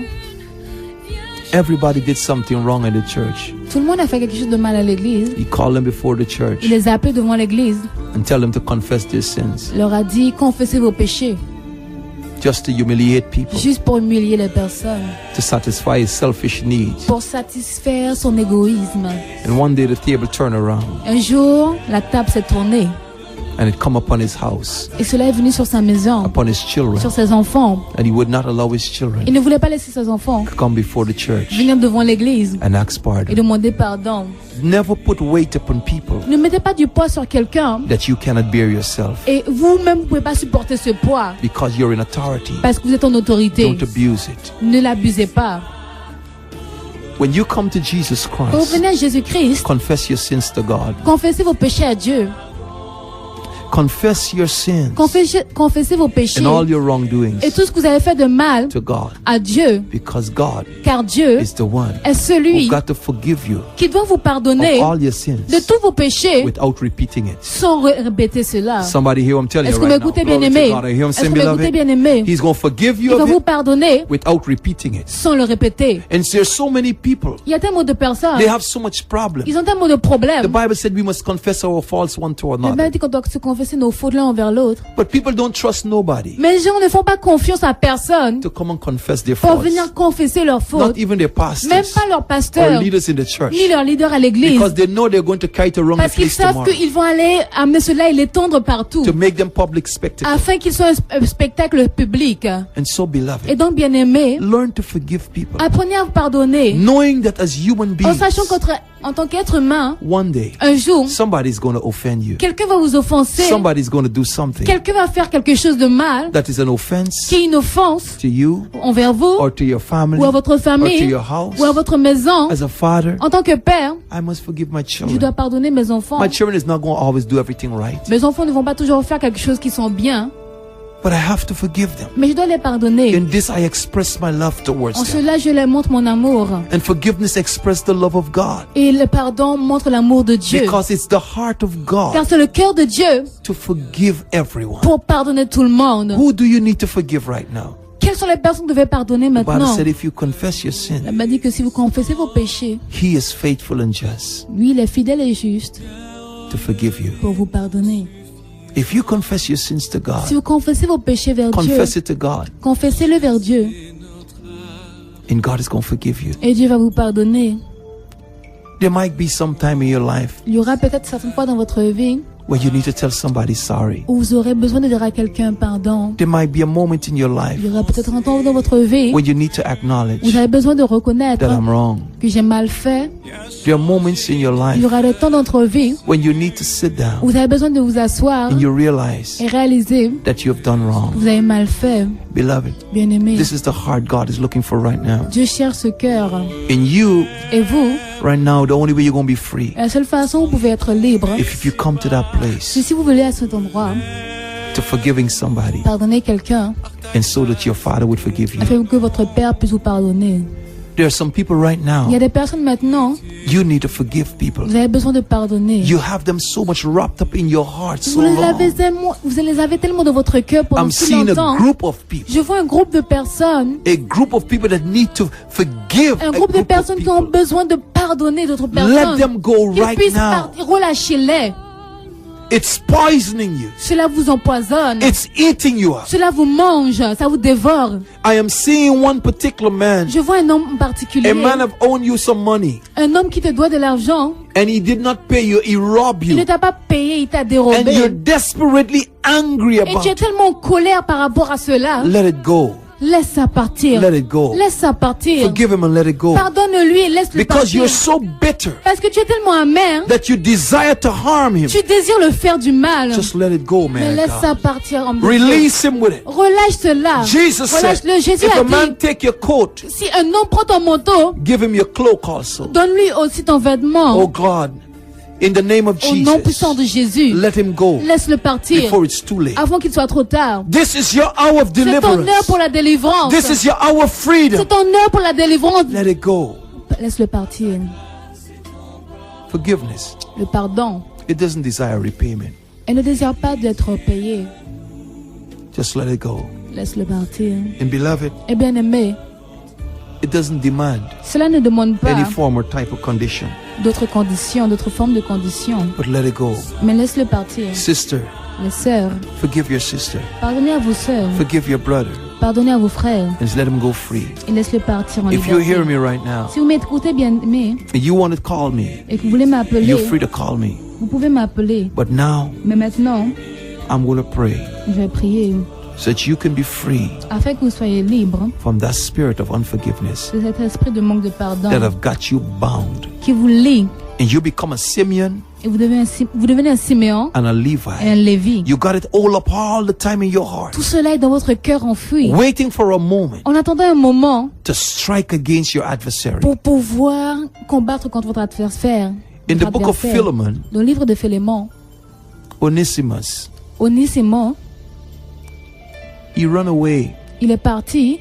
everybody did something wrong in the church. tout le monde a fait quelque chose de mal à l'église. He called them before the church Il les a appelés devant l'église. and tell them to confess their sins. Il leur a dit, confessez vos péchés. just to humiliate people, juste pour humilier les personnes, to satisfy his selfish needs. pour satisfaire son égoïsme. And one day the table turned around Un jour, la table s'est tournée and it come upon his house, et cela est venu sur sa maison, upon his children, sur ses enfants. and he would not allow his children Il ne voulait pas laisser ses enfants to come before the church venir devant l'église and ask et pardon. demander pardon. Never put weight upon people Ne mettez pas du poids sur quelqu'un that you cannot bear yourself, et vous-même vous ne pouvez pas supporter ce poids because you're in authority. parce que vous êtes en autorité. Don't abuse it. Ne l'abusez pas. When you come to Jesus Quand vous Christ, venez à Jésus-Christ, confess your sins to God. confessez vos péchés à Dieu. Confess your sins Confessez vos péchés and all your wrongdoings et tout ce que vous avez fait de mal to God, à Dieu, because God car Dieu is the one est celui who got to forgive you qui doit vous of pardonner all your sins de tous vos péchés without repeating it. sans répéter cela. Somebody here, I'm telling Est-ce you que vous right now, m'écoutez, glory to bien-aimé? God. I hear him Est-ce saying, que vous m'écoutez, beloved, bien-aimé? he's going to forgive you Il va of vous it pardonner without repeating it. sans le répéter. And there's so many people, Il y a tellement de personnes, they have so much problem. ils ont tellement de The problèmes. Bible said we must confess our faults one to La Bible another. dit qu'on doit se confesser nos fautes l'un envers l'autre. But people don't trust nobody Mais les gens ne font pas confiance à personne to come and confess their pour faults. venir confesser leurs Not fautes. even their Même pastors pas leurs or pasteurs, leaders in the church. ni leurs leaders à l'église. Because they know they're going to carry it around the Parce qu'ils place savent tomorrow qu'ils vont aller amener cela et l'étendre partout. to make them public spectacle. Afin qu'ils soient un spectacle public. And so, Et beloved, donc, bien aimé, learn to forgive people, apprenez à vous pardonner. knowing that as human En beings, sachant qu'en tant qu'être humain, one day, un jour, somebody's going to offend you. quelqu'un va vous offenser. Somebody's going to do something Quelqu'un va faire quelque chose de mal, that is an offense qui est une offense to you envers vous, or to your family ou à votre or to famille, your house. ou à votre maison. As a father, En tant que père, I must forgive my je children. dois pardonner mes enfants. My children is not going to always do everything right, Mes enfants ne vont pas toujours faire quelque chose qui sont bien, but I have to forgive them. mais je dois les pardonner. In this, I express my love towards En them. cela, je leur montre mon amour. And forgiveness expresses the love of God, Et le pardon montre l'amour de Dieu. because it's the heart of Car God c'est le cœur de Dieu to forgive everyone. pour pardonner tout le monde. Who do you need to forgive right now? Quelles sont les personnes que vous devez pardonner The Bible maintenant? said if you confess your sin, La Bible dit que si vous confessez vos péchés, He is faithful and just lui, il est fidèle et juste to forgive you. pour vous pardonner. If you confess your sins to Si God, vous confessez vos péchés vers Dieu, confess it to God, confessez-le vers Dieu and God is going to forgive you. et Dieu va vous pardonner. There might be some time in your life Il y aura peut-être certaines fois dans votre vie where you need to tell somebody sorry. où vous aurez besoin de dire à quelqu'un pardon. There might be a moment in your Il y life aura peut-être un temps dans votre vie when you need to où acknowledge vous avez besoin de reconnaître that I'm wrong. que j'ai mal fait. There are moments in your Il y life aura des temps dans votre vie when you need to sit où down vous avez besoin de vous asseoir and you realize et réaliser that you have done que wrong. vous avez mal fait. Beloved, Bien-aimé, this is the heart God is looking for right now. Dieu cherche ce cœur. In you, Et vous, right now, the only way you're going to be free la seule façon où vous pouvez être libre, if you come to that c'est place si vous voulez à cet endroit to forgiving somebody pardonner quelqu'un and so that your Father would forgive you. afin que votre Père puisse vous pardonner. There are some people right Il y a now, des personnes maintenant, you need to forgive people. vous avez besoin de pardonner. You have them so much wrapped up in your heart so Vous les avez long. tellement, tellement dans votre cœur pendant I'm si seeing longtemps. a group of people, Je vois un groupe de personnes, that need to forgive un a groupe de group of personnes qui ont people. besoin de pardonner d'autres Let personnes. them go Qu'ils right puissent now. partir, relâchez-les. It's poisoning you. Cela vous empoisonne. It's eating you up. Cela vous mange, ça vous dévore. I am seeing one particular man. Je vois un homme en particulier, A man have owed you some money un homme qui te doit de l'argent. and he did not pay you. He robbed Il ne you. t'a pas payé, il t'a And you're dérobé. desperately angry Et about tu es it. tellement en colère par rapport à cela. Let it go. Laisse ça partir. Let it go. Laisse ça partir. Forgive him and let it go. Pardonne-lui et laisse-le Because partir. you're so bitter Parce que tu es tellement amer, that you desire to harm him. tu désires le faire du mal. Just let it go, Mais man. laisse ça partir. homme de Dieu. Release him with it. Relâche cela. Jesus said, Relâche-le. Jésus if a a man dit, take your coat, si un homme prend ton manteau, give him your cloak also. donne-lui aussi ton vêtement. Oh God, in the name of Au nom puissant de Jesus, Jésus, let him go laisse-le partir before it's too late. avant qu'il soit trop tard. This is your hour of C'est ton heure deliverance. pour la délivrance. This is your hour of freedom. C'est ton heure pour la délivrance. Let it go. Laisse-le partir. Forgiveness. Le pardon. It doesn't desire repayment. Elle ne désire pas d'être payée. Just let it go. Laisse-le partir. And beloved, Et bien aimé, It doesn't demand Cela ne demande pas any form or type of condition. d'autres conditions, d'autres formes de conditions. But let it go. Mais laisse-le partir. Sister, Les sœurs, forgive your sister. pardonnez à vos sœurs, Forgive your brother. pardonnez à vos frères And just let him go free. et laisse-le partir en If you hear liberté. me right now Si vous m'écoutez bien aimé and you want to call me, et que vous voulez m'appeler, you're free to call me. vous pouvez m'appeler. But now Mais maintenant, I'm going to pray je vais prier so that you can be free afin que vous soyez libres from that spirit of unforgiveness de cet esprit de manque de pardon that have got you bound. qui vous lie And you become a Simeon et vous devenez un Siméon and a et un Levi. Lévi. You got it all up all the time in your heart, Tout cela est dans votre cœur enfoui. waiting for a moment En attendant un moment to strike against your adversary. pour pouvoir combattre contre votre adversaire. In the Votre book of adversaire. Philemon, Dans le livre de Philémon, Onesimus, Onésime, he ran away. il est parti,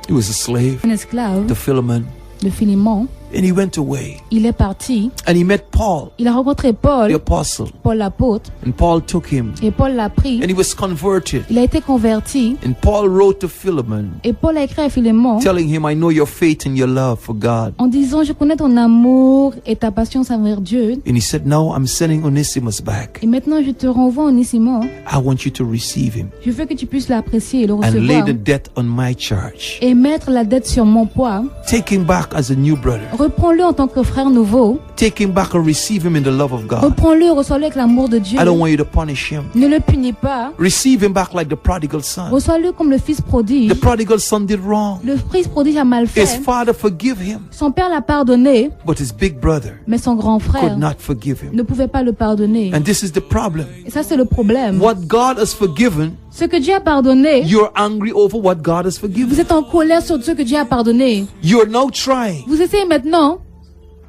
He was a slave un esclave to Philemon, de Philémon. and he went away. Il est parti, And he met Paul, il a rencontré the Paul, apostle, Paul l'apôtre, and Paul took him, et Paul l'a pris. and he was converted. Il a été converti, And Paul wrote to Philemon, et Paul a écrit à Philémon telling him, I know your faith and your love for God. en disant, je connais ton amour et ta patience envers Dieu. And he said, now I'm sending Onesimus back. Et maintenant, je te renvoie Onésime. I want you to receive him Je veux que tu puisses l'apprécier et le and lay recevoir. the debt on my charge. Et mettre la dette sur mon poids. Take him back as a new brother. Reprends-le en tant que frère nouveau. Take him back and receive him in the love of God. Reprends-le, reçois-le avec l'amour de Dieu. I don't want you to punish him. Ne le punis pas. Receive him back like the prodigal son. Reçois-le comme le fils prodige. The prodigal son did wrong. Le fils prodige a mal His fait. father forgive him, Son père l'a pardonné, but his big brother mais son grand frère could not forgive him. ne pouvait pas le pardonner. And this is the problem. Et ça, c'est le problème. What God has forgiven, Ce que Dieu a pardonné, you're angry over what God has vous forgiven. êtes en colère sur ce que Dieu a pardonné. You're now trying Vous essayez maintenant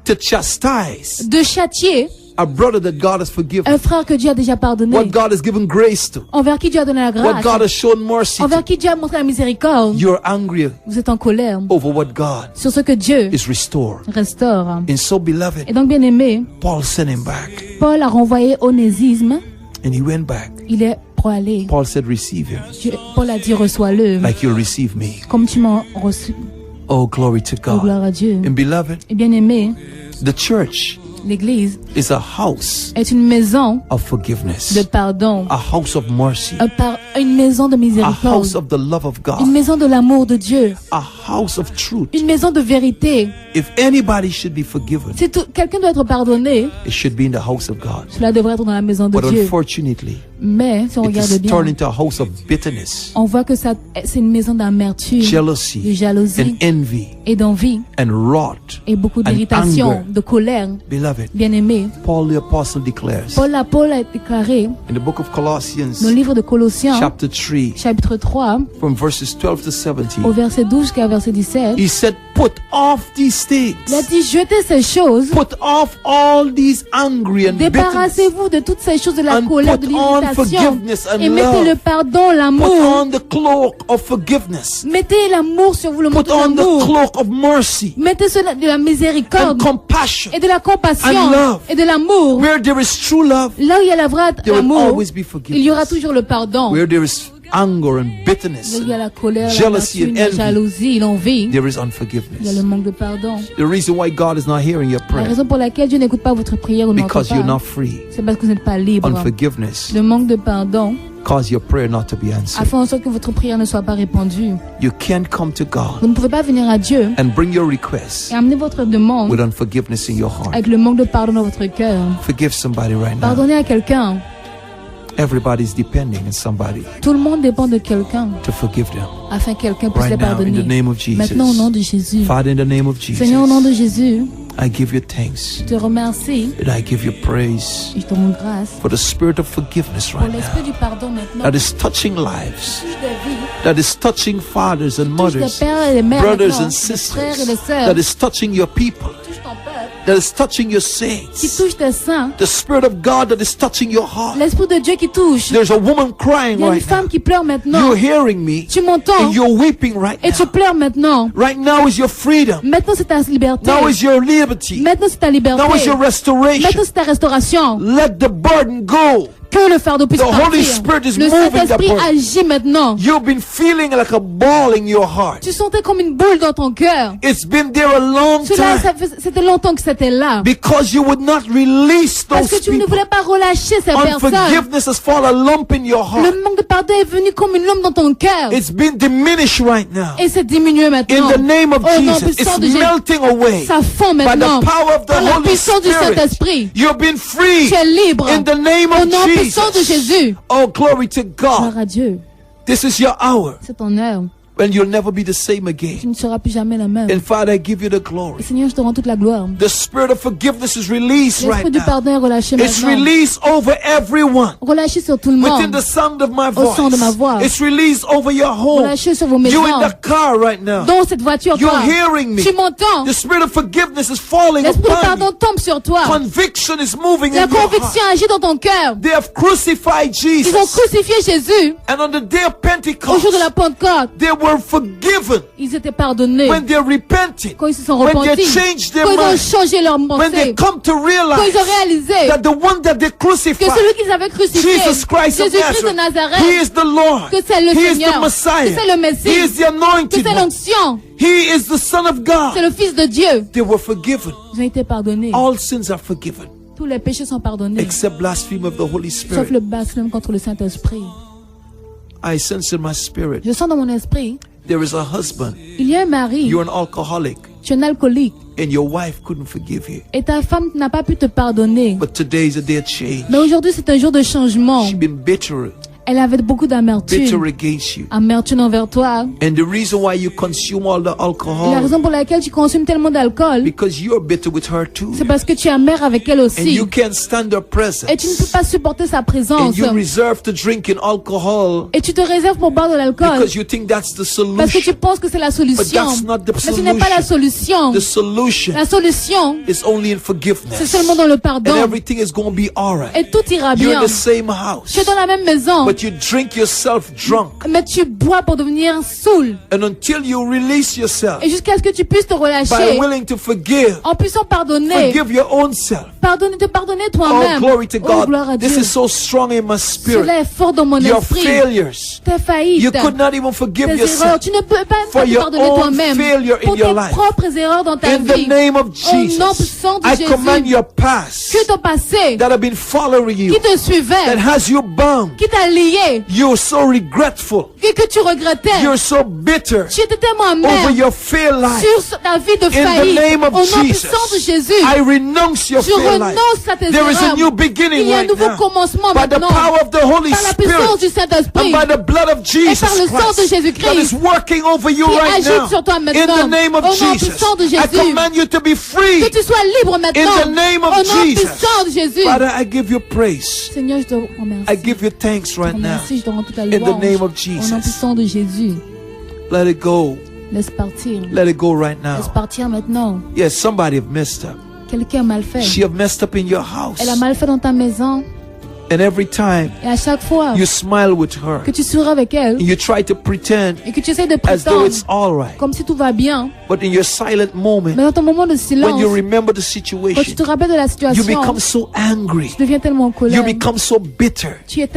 to chastise de châtier a brother that God has forgiven, un frère que Dieu a déjà pardonné, what God has given grace to, envers qui Dieu a donné la what God grâce, has shown mercy envers to. qui Dieu a montré la miséricorde. You're angry Vous êtes en colère over what God sur ce que Dieu is restored. restaure. And so, beloved, Et donc, bien aimé, Paul sent him back, Paul a renvoyé Onésime. and he went back. Il est pour aller. Paul said, receive him Paul a dit, reçois-le like you'll receive me. comme tu m'as reçu. Oh, glory to Oh, God. gloire à Dieu. And beloved, Et bien aimé, the church l'Église is a house est une maison of de forgiveness, pardon, a house of mercy, une maison de a house miséricorde, of the love of une God, maison de l'amour de Dieu, a house of truth. une maison de vérité. If anybody should be forgiven, Si quelqu'un doit être pardonné, it should be in the house of God. cela devrait être dans la maison de But Dieu. unfortunately, Mais si on it regarde has bien, turned into a house of bitterness, on voit que ça, c'est une maison d'amertume, de jealousy, jalousie and envy, et d'envie and wrath. et beaucoup and d'irritation, anger. de colère. Beloved, Bien aimé, Paul the apostle declares Paul a déclaré in the book of dans le Colossians, livre de Colossiens, chapter 3, chapitre 3, from verses 12 to 17, au verset 12 jusqu'à verset 17, he said, put off these things. il a dit, jetez ces choses, Put off all these angry and bitterness. débarrassez-vous de toutes ces choses de la And colère, put de on l'irritation, forgiveness and et mettez love. le pardon, Put l'amour, on the cloak of forgiveness. mettez l'amour sur vous, le Put manteau on the d'amour, cloak of mercy mettez cela de la and miséricorde compassion. et de la compassion and love. et de l'amour. Where there is true love, Là où il y a la vraie there will amour, always be il y aura forgiveness. toujours le pardon. Where there is anger and Là bitterness, où il y a la colère, jealousy l'amertume, and la envy, jalousie, l'envie, there is il y a le unforgiveness. manque de pardon. The reason why God is not hearing your La prayer, raison pour laquelle Dieu n'écoute pas votre prière ou n'entend because you're pas, not free. c'est parce que vous n'êtes pas libre. Unforgiveness Le manque de pardon cause your prayer not to be a answered. fait en sorte que votre prière ne soit pas répondue. You can't come to God Vous ne pouvez pas venir à Dieu and bring your requests et amener votre demande with unforgiveness in your heart. avec le manque de pardon dans votre cœur. Forgive somebody right now. Pardonnez à quelqu'un. Everybody's depending on somebody Tout le monde dépend de quelqu'un to forgive them. afin que quelqu'un puisse Right les now, in pardonner. the name of Jesus. Maintenant, au nom de Jésus. Father, in the name of Jesus, Seigneur, au nom de Jésus, I give you thanks je te remercie and I give you praise et je te rends grâce for the spirit of forgiveness pour right l'esprit now du pardon maintenant. that is touching lives, Touche des vies, that is touching fathers and touche des mothers, pères et des mères brothers maintenant, and des frères sisters, et des sœurs, that is touching your people, touche ton peuple, that is touching your qui saints, touche tes saints, the spirit of God that is touching your heart. l'esprit de Dieu qui touche. There's a woman crying Il y a une right femme now. qui pleure maintenant. You're hearing me Tu m'entends and you're weeping right et tu now. pleures maintenant. Right now is your freedom. Maintenant c'est ta liberté. Now is your liberty. Maintenant c'est ta liberté. Now is your restoration. Maintenant c'est ta restauration. Let the burden go. que le fardeau puisse The Holy partir. Spirit is Le moving the Saint-Esprit burden. agit maintenant. You've been feeling like a ball in your heart. Tu sentais comme une boule dans ton cœur. It's been there a long Cela, time c'était longtemps que c'était là. because you would not release Parce those que tu ne people. voulais pas relâcher ces personnes. Unforgiveness has fallen a lump in your heart. Le manque de pardon est venu comme une lampe dans ton cœur. It's been diminished right now. Et c'est diminué In maintenant. the name of Au nom Jesus, puissant it's de Jésus. melting away. Ça fond By maintenant. the power of the Par la Holy puissance du Spirit, Saint-Esprit. you've been free Tu es libre. in the name Au of nom puissant de Jesus. Jésus. Oh, glory to Gloire God. à Dieu. This is your hour C'est ton heure. when you'll never be the same Tu again. ne seras plus jamais la même. And Father, I give you the Et glory. Seigneur, je te rends toute la gloire. The spirit of forgiveness is released L'esprit right du now. pardon est relâché It's maintenant. released over everyone Relâché sur tout le within monde. the sound of my Au son de ma voix. voice. It's released over your home. Relâché sur vos You maisons. in the car right now. Dans cette voiture, You're toi. hearing me. Tu m'entends. The spirit of forgiveness is falling L'esprit du upon pardon you. tombe sur toi. Conviction is moving La in your conviction heart. agit dans ton cœur. They have crucified Ils ont Jesus. crucifié Jésus And on the day of au Pentecost, jour de la Pentecôte. they were forgiven Ils étaient pardonnés. when they repented, Quand ils se sont when they repentis. changed their Quand ils ont mind, changé leur when they pensée. come to Quand realize ils ont réalisé that the one that they que crucified, celui qu'ils avaient crucifié, Jesus Christ of Jésus-Christ de Nazareth, Nazareth, He is the Lord, que c'est le He is the Seigneur, que Messiah, c'est le Messie, He is the que anointed c'est one, l'onction, He is the Son of c'est God. le Fils de Dieu. They were forgiven. Ils ont été pardonnés. All sins are forgiven Tous les péchés sont pardonnés. except blasphemy of the Holy Sauf Spirit. le blasphème contre le Saint-Esprit. I sense in my spirit Je sens dans mon esprit, there is a husband. il y a un mari, You're an alcoholic tu es un alcoolique, and your wife couldn't forgive you. et ta femme n'a pas pu te pardonner. But today is a day of change. Mais aujourd'hui, c'est un jour de changement. She's been bitter Elle avait beaucoup d'amertume. against you. Amertume envers toi. And the reason why you consume all the Et la alcohol, raison pour laquelle tu consommes tellement d'alcool, because you're bitter with her too. c'est parce que tu es amer avec elle And aussi. you can't stand her Et tu ne presence. peux pas supporter sa And présence. you reserve to drinking alcohol Et tu te réserves pour boire de l'alcool. because you think that's the Parce que tu solution. penses que c'est la But solution. that's not the Mais ce n'est pas la solution. The solution La solution, is only in c'est forgiveness. seulement dans le pardon. And everything is going to be alright. Et tout ira You're in bien. the same house. Tu es dans la même maison. But you drink yourself drunk. Mais tu bois pour devenir saoul. And until you release yourself Et jusqu'à ce que tu puisses te by relâcher. willing to forgive, En puissant pardonner. forgive your own self. Te pardonner Oh, toi-même. glory to Oh, gloire à God. This Dieu. is so strong in my spirit. Cela est fort dans mon Your esprit. failures. Tes faillites. You could not even forgive Tes erreurs. yourself. Tu ne peux pas for te your pardonner own toi-même. failure in Pour your tes life. propres erreurs dans ta In the vie. name of Au nom Jesus, puissant de I command Jésus. your past Que ton passé, that have been following you, qui te suivait, that has you bound. qui t'a lié, You're so regretful. que tu regrettais. You're so bitter Tu étais tellement over amer your failed life. sur ta vie de In the faillite. name Au of nom Jesus, puissant de Jésus, I renounce your je failed life. renonce à tes There is a erreurs. new Il beginning y a un right nouveau now. commencement By the maintenant. power of the Holy Par la puissance Spirit du Saint-Esprit. and by the blood of Jesus par le sang de Christ Jésus-Christ that is working over you qui right agit now. sur toi In maintenant. the name of Au nom Jesus, puissant de I Jésus. command you to be free. Que tu sois libre maintenant. In the name of Au nom Jesus. puissant de Jésus. Father, I give you praise. Seigneur, je te remercie. I give you thanks Je te right now. remercie, je te rends toute la In the louange. name of Au Jesus. nom puissant de Jésus. Let it go. Laisse partir. Let it go right Laisse now. partir maintenant. Yes, somebody have messed up. Quelqu'un a mal fait. She have messed up in your house. Elle a mal fait dans ta maison. And every time Et à chaque fois you smile with her, que tu souris avec elle and you try to pretend et que tu essaies de as though prétendre it's all right. comme si tout va bien, But in your silent mais moment, dans ton moment de when silence, you remember the quand tu situation, te rappelles de la you situation, become so angry. tu deviens tellement en You colère. become so bitter. Tu es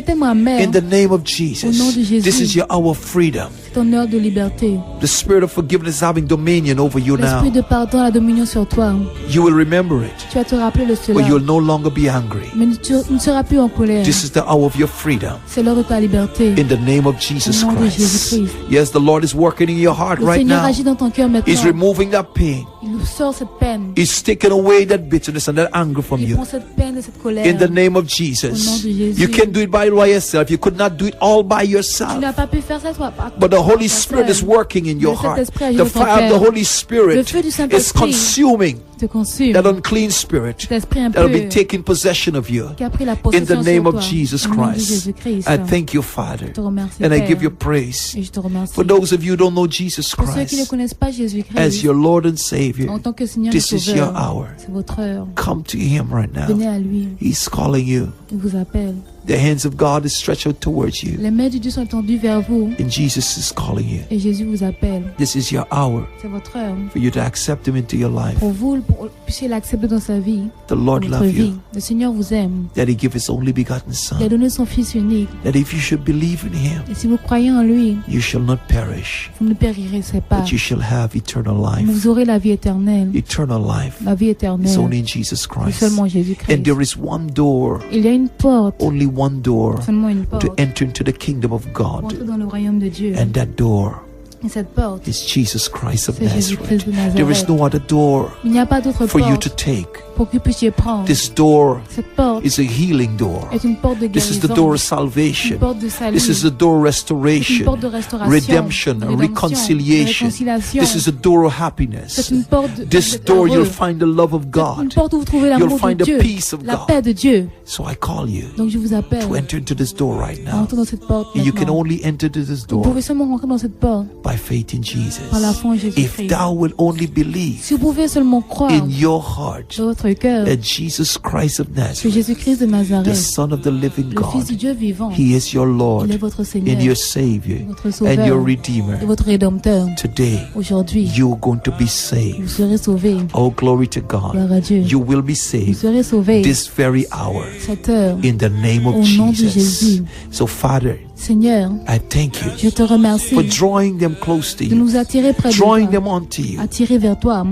tellement amer. In the name of Au nom Jesus, de Jésus. this is your hour of freedom. C'est ton heure de liberté. The spirit of forgiveness is having dominion over you L'esprit now. de pardon a la dominion sur toi. You will remember it, Tu vas te rappeler de cela. but you'll no longer be angry. Mais tu ne seras plus en colère. This is the hour of your freedom. C'est l'heure de ta liberté. In the name of Jesus Au nom de Christ. Jésus-Christ. Yes, the Lord is working in your heart Le right Seigneur now. agit dans ton cœur He's maintenant. removing that pain. Il sort cette peine. He's taking away that bitterness and that anger from Il you. prend cette peine et cette colère. In the name of Au nom Jesus. de Jésus. You can't do it by yourself. You could not do it all by Tu yourself. n'as pas pu faire ça toi. But the Holy Toi Spirit is seul. working in your Le heart. Saint-Esprit agit The dans ton fire of the cœur. Holy Spirit Le feu du is Saint-Esprit consuming te consume. that unclean spirit Cet esprit that will be impur taking possession of you. qui a pris la In the possession name sur of toi. Jesus Au nom de Christ, Jésus-Christ. I thank you, Father, Je te remercie, and I Père. give you praise. Et je te remercie. For those of you who don't know Jesus Pour ceux qui ne Christ connaissent pas as Jésus-Christ, your Lord and Savior, en tant que Seigneur et this is your Sauveur, hour. c'est votre heure. Come to Him right Venez now. à lui. He's calling you. Il vous appelle. The hands of God is stretched out towards you. Les mains de Dieu sont tendues vers vous. And Jesus is calling you. Et Jésus vous appelle. This is your hour C'est votre heure. for you to accept Him into your life. Pour vous, pour que puissiez l'accepter dans sa vie. The Lord Dans votre loves vie. you. Le Seigneur vous aime. That He gave His only begotten Il a Son. donné son Fils unique. That if you should believe in Him, Et si vous croyez en lui, you shall not perish, vous ne périrez pas. but you shall have eternal life. Vous aurez la vie éternelle. Eternal life La vie is éternelle. only in Jesus C'est Christ. seulement And Jésus-Christ. there is one door, Il y a une porte. only one door, Seulement une to porte. enter into the kingdom of Pour entrer God. dans le royaume de Dieu. And that door Et cette porte, is Jesus Christ of c'est Jésus-Christ Nazareth. de There is Nazareth. no other door Il n'y a pas d'autre for you to porte take. pour que vous puissiez prendre. This door Cette porte is a healing door. est une porte de This is the guérison. door of Une salvation. porte de salut. This is the door of C'est une restoration, porte de restauration. redemption, de rédemption, reconciliation. de réconciliation. This is a door of C'est happiness. une porte de This d'être door you'll heureux. find the love of C'est une God. porte où vous trouvez You'll l'amour find de the Dieu, peace of la God. paix de Dieu. So I call you Donc je vous appelle to enter into this door right à now. entrer dans cette porte And you can maintenant. only enter to this Vous door pouvez seulement rentrer dans cette porte by faith in Jesus. par la foi en If Jésus-Christ. thou will only believe Si vous pouvez seulement croire in your heart dans votre cœur that Jesus Christ of que Nazareth, Jésus-Christ de the Nazareth, Son of the living le Fils du God, Dieu vivant, He is your Lord il est votre Seigneur, and your Savior votre and Sauveur your et Redeemer. votre Rédempteur. Today, Aujourd'hui, you're going to be vous saved. serez sauvés. Oh, glory to Gloire God. à Dieu. You will be Vous saved serez sauvés this very hour cette heure. in the name of Au nom de Jesus. Jésus. So, Father, Seigneur, I thank je you te remercie for drawing them close to de you, nous attirer près de drawing toi, them onto you. attirer vers toi.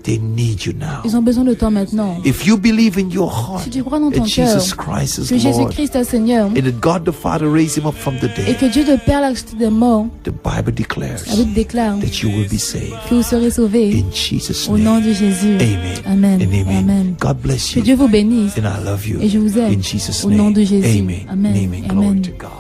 They need you now. Ils ont besoin de toi maintenant. If you believe in your Si heart tu crois dans ton that cœur Jesus Christ que is Lord Jésus-Christ est Seigneur and that God the Father raised him up from the et dead, que Dieu te Père l'a ressuscité des morts, the Bible declares la Bible déclare that you will be saved. que vous serez sauvés In Jesus' au nom name. de Jésus. Amen. Amen. And amen. Amen. God bless Que you. Dieu vous bénisse And I love you. et je vous aime In Jesus' au nom name. de Jésus. Amen. Amen. Amen. Glory Amen. to God.